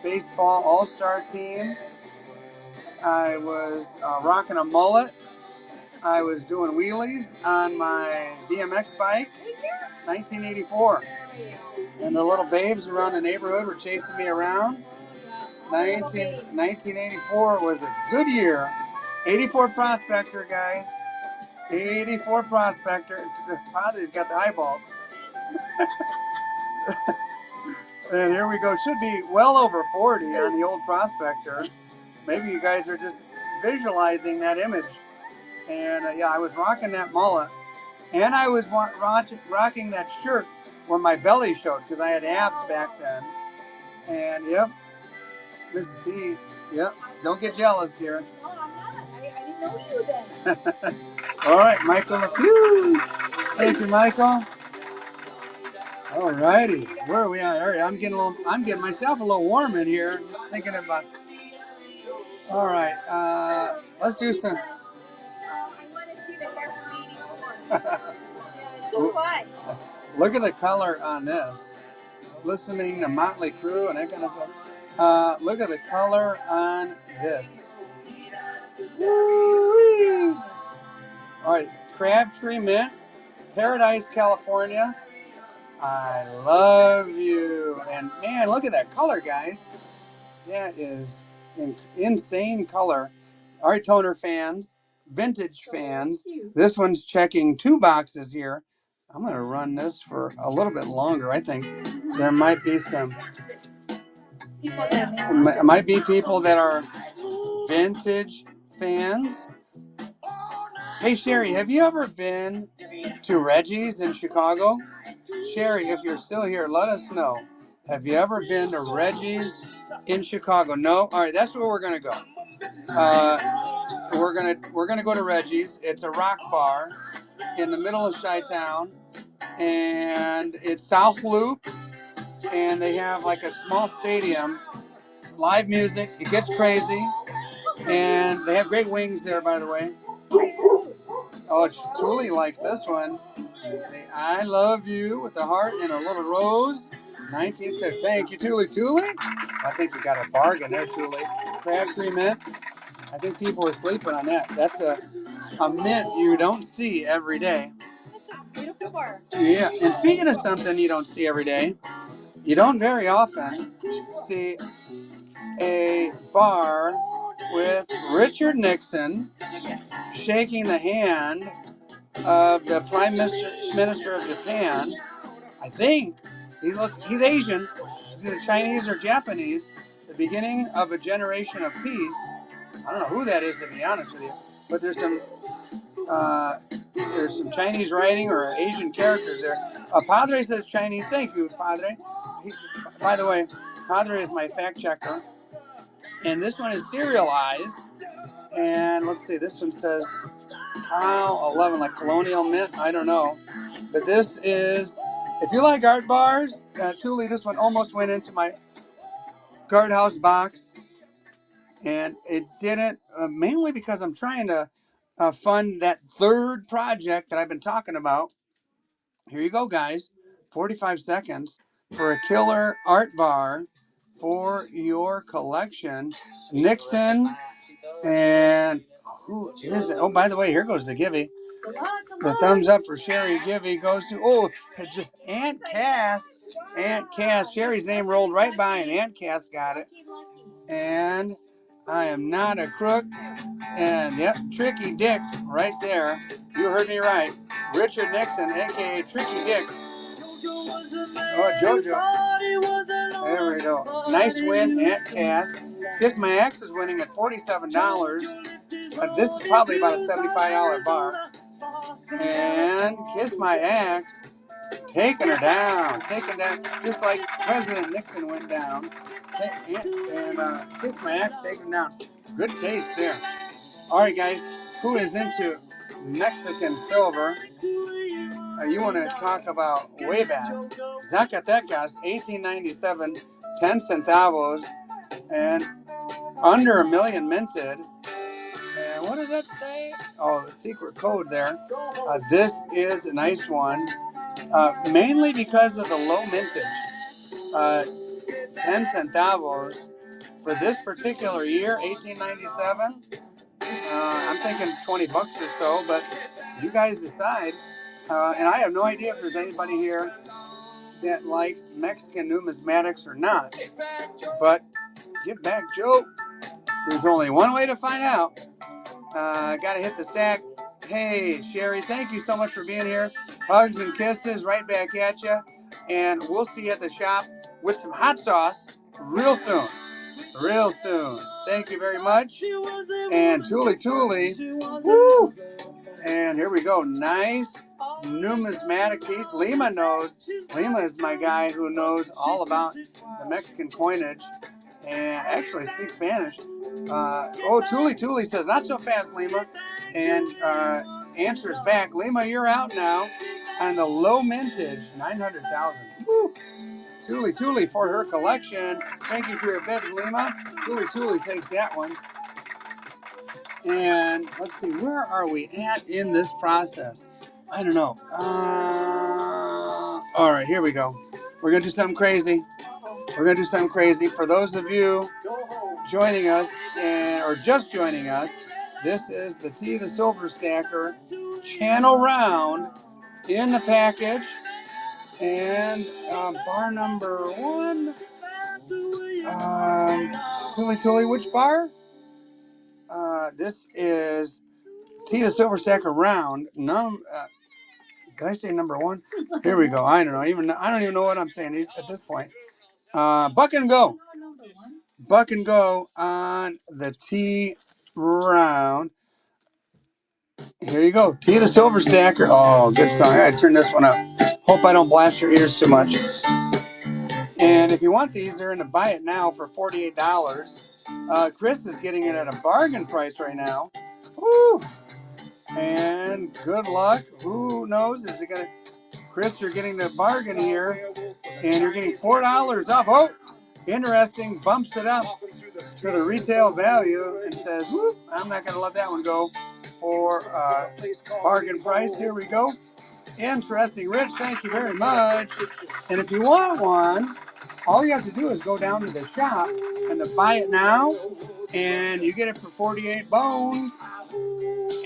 baseball all-star team. I was rocking a mullet. I was doing wheelies on my BMX bike. 1984. And the little babes around the neighborhood were chasing me around. 1984 was a good year. 84 prospector, guys. 84 prospector. Padre's got the eyeballs. And here we go. Should be well over 40 on the old prospector. Maybe you guys are just visualizing that image. And yeah, I was rocking that mullet. And I was rocking that shirt where my belly showed because I had abs back then. And yep, Mrs. T, yep, don't get jealous, dear. No, I'm not. I didn't know you then. All right, Michael LaFew. Thank you, Michael. All righty, where are we at? All right, I'm getting myself a little warm in here. Just thinking about. All right, let's do some. I want to see the hair from 84. Yeah, so do I. Look at the color on this. Listening to Motley Crue and that kind of stuff. Look at the color on this. Woo-wee. All right, Crabtree Mint, Paradise, California. I love you. And man, look at that color, guys. That is insane color. All right, toner fans, vintage fans. This one's checking 2 boxes here. I'm going to run this for a little bit longer. I think there might be some. It might be people that are vintage fans. Hey, Sherry, have you ever been to Reggie's in Chicago? Sherry, if you're still here, let us know. Have you ever been to Reggie's in Chicago? No? All right, that's where we're going to go. We're gonna go to Reggie's. It's a rock bar in the middle of Chi-Town, and it's South Loop, and they have like a small stadium, live music. It gets crazy, and they have great wings there, by the way. Oh, Julie likes this one. Say, I love you with a heart and a little rose. 19 said, thank you, Tuli. Tuli? I think you got a bargain there, Tuli. Crabtree mint. I think people are sleeping on that. That's a mint you don't see every day. That's a beautiful bar. Yeah, and speaking of something you don't see every day, you don't very often see a bar with Richard Nixon shaking the hand of the Prime Minister of Japan. I think he's Asian. He's either Chinese or Japanese. The beginning of a generation of peace. I don't know who that is, to be honest with you, but there's some Chinese writing or Asian characters there. Padre says Chinese. Thank you, Padre. By the way, Padre is my fact checker, and this one is serialized. And let's see, this one says Kyle 11, like Colonial Mint. I don't know, but this is. If you like art bars, Tuli, this one almost went into my guardhouse box, and it didn't, mainly because I'm trying to fund that third project that I've been talking about. Here you go, guys. 45 seconds for a killer art bar for your collection. Nixon and who is it? Oh, by the way, here goes the Givey. The thumbs up for Sherry Givey goes to, it's just Aunt Cass. Aunt Cass. Sherry's name rolled right by, and Aunt Cass got it. And I am not a crook. And yep, Tricky Dick right there. You heard me right. Richard Nixon, a.k.a. Tricky Dick. Oh, JoJo. There we go. Nice win, Aunt Cass. Kiss My Ex is winning at $47. This is probably about a $75 bar. And Kiss My Ex, taking her down. Taking down, just like President Nixon went down. And Kiss My Ex, taking down. Good taste there. All right, guys, who is into Mexican silver? You want to talk about way back. Zacatecas, 1897, 10 centavos, and under a million minted. And what does that say? Oh, the secret code there. This is a nice one, mainly because of the low mintage. 10 centavos for this particular year, 1897. I'm thinking $20 or so, but you guys decide. And I have no idea if there's anybody here that likes Mexican numismatics or not. But get back, Joe. There's only one way to find out. Gotta hit the stack. Hey, Sherry, thank you so much for being here. Hugs and kisses right back at you. And we'll see you at the shop with some hot sauce real soon. Real soon. Thank you very much. And Tuli. Woo! And here we go. Nice numismatic piece. Lima knows. Lima is my guy who knows all about the Mexican coinage and actually speaks Spanish. Tuli says, not so fast, Lima. And answers back, Lima, you're out now on the low mintage, 900,000. Woo! Tuli for her collection. Thank you for your bids, Lima. Tuli takes that one. And let's see, where are we at in this process? I don't know. All right, here we go. We're going to do something crazy. For those of you joining us or just joining us, this is the T the Silver Stacker channel round in the package. And bar number 1. Tuli, which bar? This is T the Silver Stacker round. Did I say number 1? Here we go. I don't know. I don't even know what I'm saying at this point. Buck and go. Buck and go on the T round. Here you go. T the Silver Stacker. Oh, good song. I gotta turn this one up. Hope I don't blast your ears too much. And if you want these, they're in a buy it now for $48. Chris is getting it at a bargain price right now. Woo! And good luck. Who knows? Is it gonna? Chris, you're getting the bargain here, and you're getting $4 off. Oh, interesting. Bumps it up to the retail value and says, whoop, I'm not gonna let that one go. for bargain price. Here we go. Interesting. Rich, thank you very much. And if you want one, all you have to do is go down to the shop and to buy it now. And you get it for 48 bones.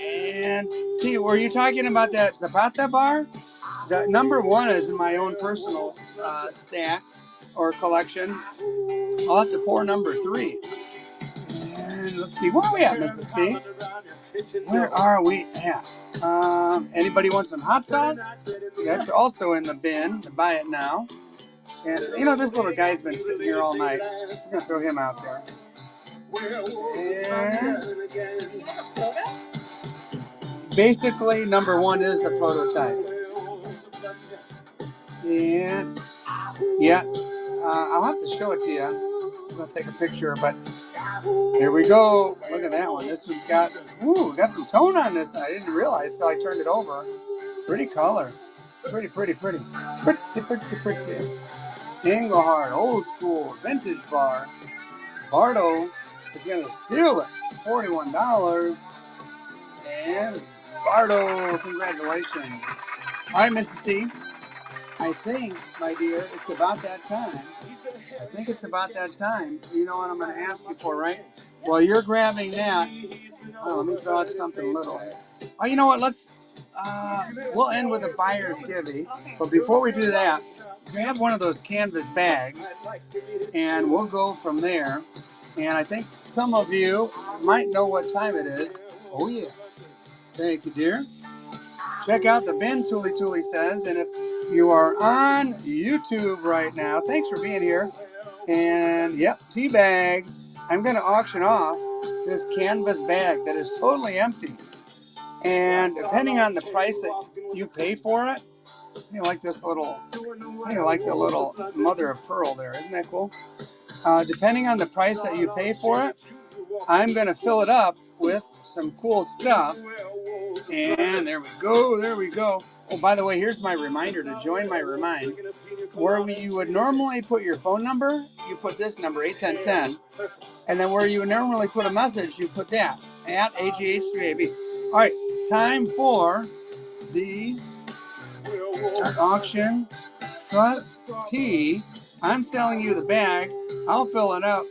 And see, were you talking about that Zapata bar? The number one is in my own personal stack or collection. I'll have to pour number 3. And let's see, where are we at, Mrs. C? Where are we at? Anybody want some hot sauce? That's also in the bin to buy it now. And you know, this little guy's been sitting here all night. I'm gonna throw him out there. And basically, number 1 is the prototype. And yeah, I'll have to show it to you. I'm gonna take a picture, but here we go. Look at that one. This one's got some tone on this. I didn't realize, so I turned it over. Pretty color. Pretty. Pretty. Engelhard, old school, vintage bar. Bardo is going to steal it. $41. And Bardo, congratulations. All right, Mrs. T. I think, my dear, it's about that time. I think it's about that time. You know what I'm going to ask you for, right? While you're grabbing that, let me draw something little. Oh, you know what? We'll end with a buyer's givey. But before we do that, grab one of those canvas bags, and we'll go from there. And I think some of you might know what time it is. Oh, yeah. Thank you, dear. Check out the bin, Tuli says. And if you are on YouTube right now, thanks for being here. And, yep, tea bag. I'm going to auction off this canvas bag that is totally empty. And depending on the price that you pay for it, you like this little, you like the little mother of pearl there. Isn't that cool? Depending on the price that you pay for it, I'm going to fill it up with some cool stuff. And there we go. Oh, by the way, here's my reminder to join my Remind. Where you would normally put your phone number, you put this number, 81010. And then where you would normally put a message, you put that, at AGH3AB. All right, time for the start auction. Trust T. I'm selling you the bag. I'll fill it up.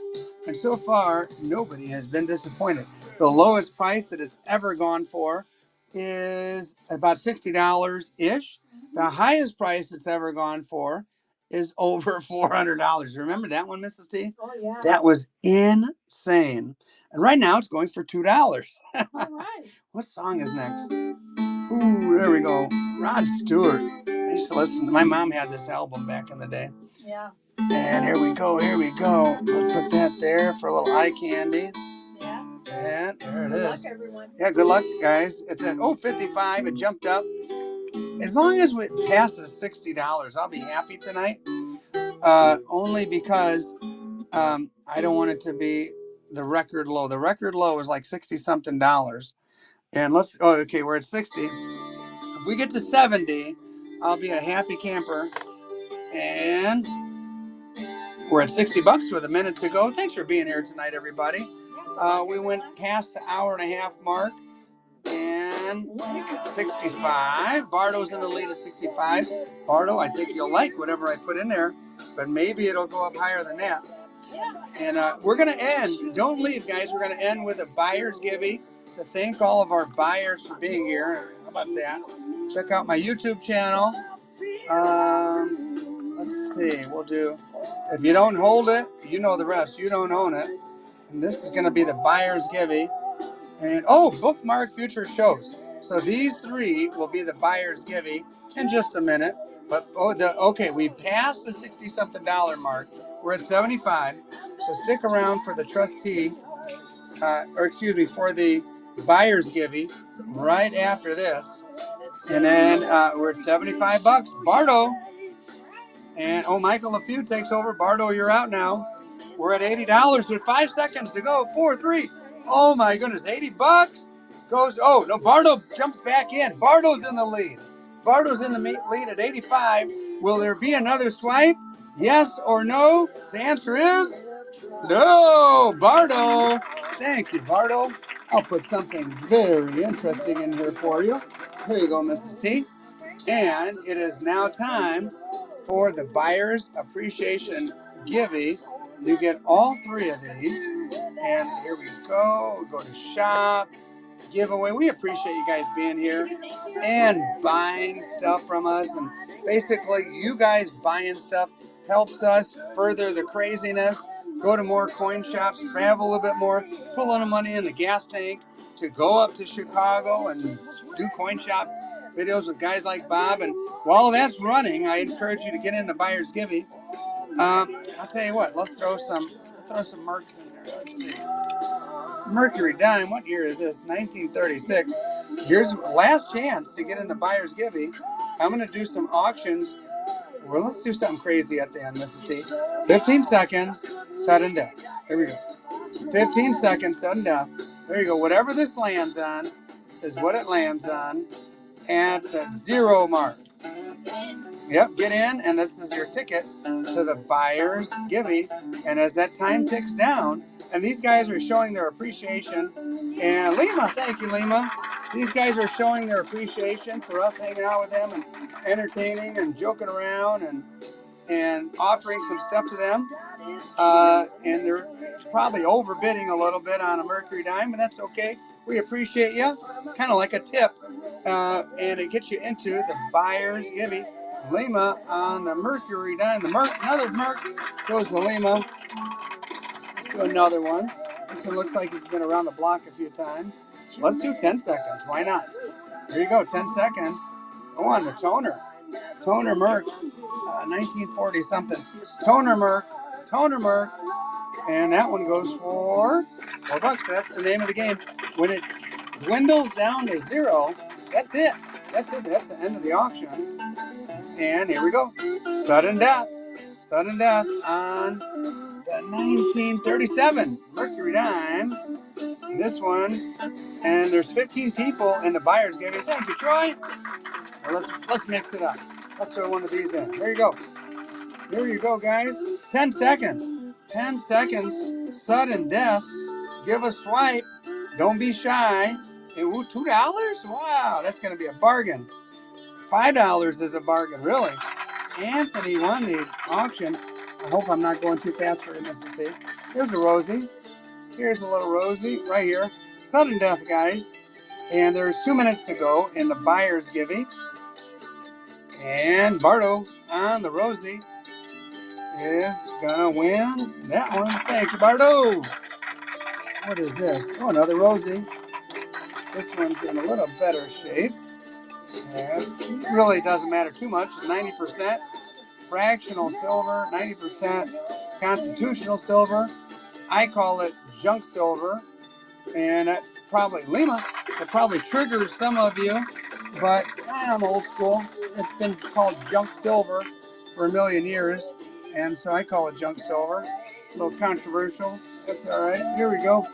And so far, nobody has been disappointed. The lowest price that it's ever gone for is about $60-ish. The highest price it's ever gone for is over $400. Remember that one, Mrs. T? Oh, yeah. That was insane. And right now it's going for $2. All right. What song is next? Ooh, there we go. Rod Stewart. I used to listen. My mom had this album back in the day. Yeah. And here we go. Let's put that there for a little eye candy. Yeah. And there it is. Good luck, everyone. Yeah, good luck, guys. It's at 55. It jumped up. As long as it passes $60, I'll be happy tonight. Only because I don't want it to be the record low. The record low is like $60-something. And we're at 60. If we get to 70, I'll be a happy camper. And we're at $60 with a minute to go. Thanks for being here tonight, everybody. We went past the hour-and-a-half mark. And 65. Bardo's in the lead at 65. Bardo, I think you'll like whatever I put in there, but maybe it'll go up higher than that. And we're going to end. Don't leave, guys. We're going to end with a buyer's givey to thank all of our buyers for being here. How about that? Check out my YouTube channel. Let's see. We'll do. If you don't hold it, you know the rest. You don't own it. And this is going to be the buyer's givey. And bookmark future shows. So these 3 will be the buyer's givey in just a minute. But we passed the $60-something mark. We're at 75. So stick around for the trustee, for the buyer's givey right after this. And then we're at $75. Bardo. And Michael LaFew takes over. Bardo, you're out now. We're at $80 with 5 seconds to go. 4, 3. Oh my goodness, $80 goes. Oh no, Bardo jumps back in. Bardo's in the lead. Bardo's in the lead at 85. Will there be another swipe? Yes or no? The answer is no. Bardo. Thank you, Bardo. I'll put something very interesting in here for you. Here you go, Mrs. T. And it is now time for the Buyer's Appreciation Givey. You get all three of these. And here we go. We go to shop, giveaway. We appreciate you guys being here and buying stuff from us. And basically, you guys buying stuff helps us further the craziness. Go to more coin shops, travel a little bit more, put a little money in the gas tank to go up to Chicago and do coin shop videos with guys like Bob. And while that's running, I encourage you to get into Buyer's Givey. I'll tell you what, let's throw some marks in there. Let's see. Mercury dime, what year is this? 1936. Here's last chance to get into Buyer's Givey. I'm going to do some auctions. Well, let's do something crazy at the end, Mrs. T. 15 seconds, sudden death. Here we go. 15 seconds, sudden death. There you go. Whatever this lands on is what it lands on at the 0 mark. Yep, get in, and this is your ticket to the Buyer's Givey. And as that time ticks down, and these guys are showing their appreciation. And Lima, thank you, Lima. These guys are showing their appreciation for us hanging out with them and entertaining and joking around and offering some stuff to them. And they're probably overbidding a little bit on a Mercury dime, but that's okay. We appreciate you. It's kind of like a tip. And it gets you into the Buyer's Givey. Lima on the Mercury dime. Another Merc goes to Lima. Let's do another one. This one looks like it's been around the block a few times. Let's do 10 seconds. Why not? There you go, 10 seconds. Go on, the Toner. Toner Merc, 1940 something. Toner Merc. And that one goes for $4. That's the name of the game. When it dwindles down to 0, that's it. That's the end of the auction. And here we go. Sudden death on the 1937 Mercury dime. This one, and there's 15 people in the Buyer's Givey. Thank you, Troy. Well, let's mix it up. Let's throw one of these in. Here you go. Here you go, guys. 10 seconds. 10 seconds. Sudden death. Give a swipe. Don't be shy. Ooh, $2? Wow, that's going to be a bargain. $5 is a bargain, really. Anthony won the auction. I hope I'm not going too fast for you, Mr. T. Here's a Rosie. Here's a little Rosie right here. Sudden death, guys. And there's 2 minutes to go in the Buyer's Givey. And Bardo on the Rosie is gonna win that one. Thank you, Bardo. What is this? Oh, another Rosie. This one's in a little better shape. And it really doesn't matter too much. 90% fractional silver, 90% constitutional silver. I call it junk silver. And that probably, Lima, it probably triggers some of you, but I'm old school. It's been called junk silver for a million years, and so I call it junk silver. A little controversial. That's all right. Here we go.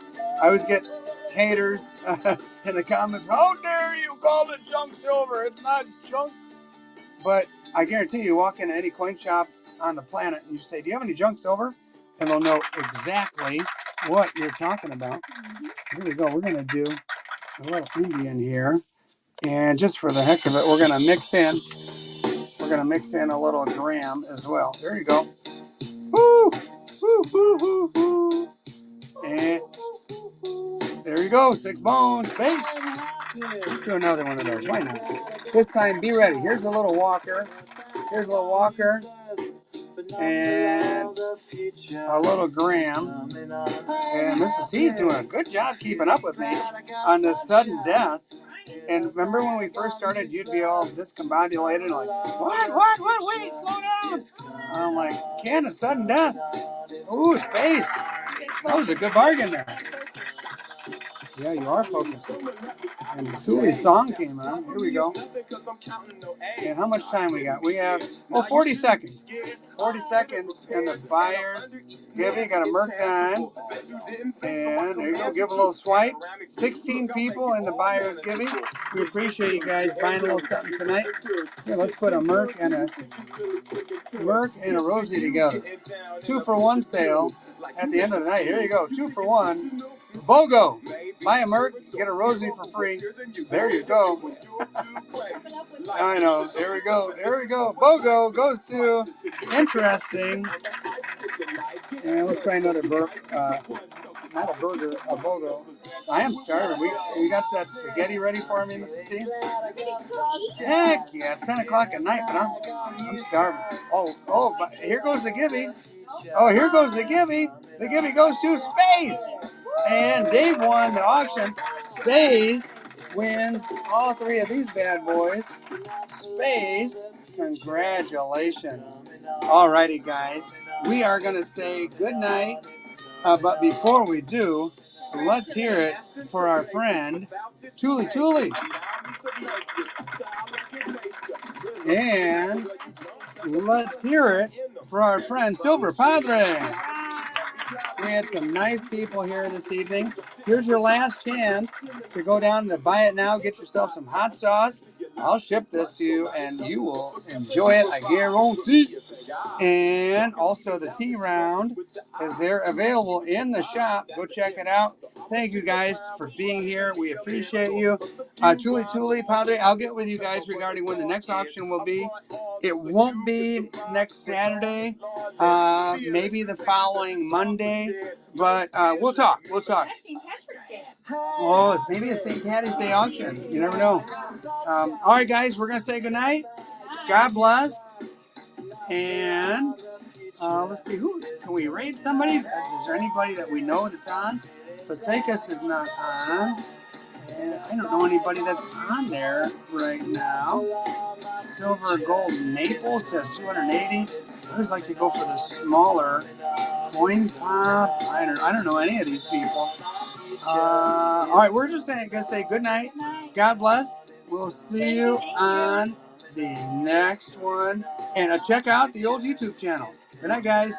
I always get haters in the comments. How dare you call it junk silver? It's not junk. But I guarantee you, walk into any coin shop on the planet and you say, do you have any junk silver? And they'll know exactly what you're talking about. Here we go. We're going to do a little Indian here. And just for the heck of it, we're going to mix in a little gram as well. There you go. Woo! Woo, woo, woo, woo. And there you go. 6 bones. Space. Let's do another one of those. Why not? This time, be ready. Here's a little walker. And a little gram. And Mrs. T is doing a good job keeping up with me on this sudden death. And remember when we first started, you'd be all discombobulated, like, what, wait, slow down. And I'm like, Ken, it's sudden death. Ooh, space. That was a good bargain there. Yeah, you are focusing. And Thule's song came on. Here we go. And how much time we got? We have, 40 seconds. 40 seconds in the Buyer's Givey. Got a Merc dime. And there you go. Give a little swipe. 16 people in the Buyer's Givey. We appreciate you guys buying a little something tonight. Here, let's put a Merc and a Rosie together. 2 for 1 sale at the end of the night. Here you go. 2 for 1. BOGO. Buy a Merc, get a Rosie for free. There you go. I know. There we go. There we go. BOGO goes to interesting. And let's try another burp. Not a burger, a BOGO. I am starving. We got that spaghetti ready for me, Mrs. T? Heck yeah, it's 10 o'clock at night, but I'm starving. Oh, but here goes the Gibby. Oh, here goes the Gibby. The Gibby goes to space. And Dave won the auction. Space wins all three of these bad boys. Space, congratulations. Alrighty, guys. We are going to say good night. But before we do, let's hear it for our friend, Tuli Tuli. And let's hear it for our friend, Silver Padre. We had some nice people here this evening. Here's your last chance to go down to Buy It Now, get yourself some hot sauce. I'll ship this to you, and you will enjoy it, I guarantee. And also the tea round is there available in the shop. Go check it out. Thank you guys for being here. We appreciate you. Tuli Padre, I'll get with you guys regarding when the next auction will be. It won't be next Saturday. Maybe the following Monday. But we'll talk. We'll talk. Oh, it's maybe a St. Patty's Day auction. You never know. All right, guys, we're going to say goodnight. God bless. And let's see, who can we rate somebody? Is there anybody that we know that's on? Forsakus is not on. And I don't know anybody that's on there right now. Silver Gold Maple says 280. I always like to go for the smaller coin pop. I don't know any of these people. All right, we're just going to say good night. God bless. We'll see you on the next one. And check out the old YouTube channel. Good night, guys.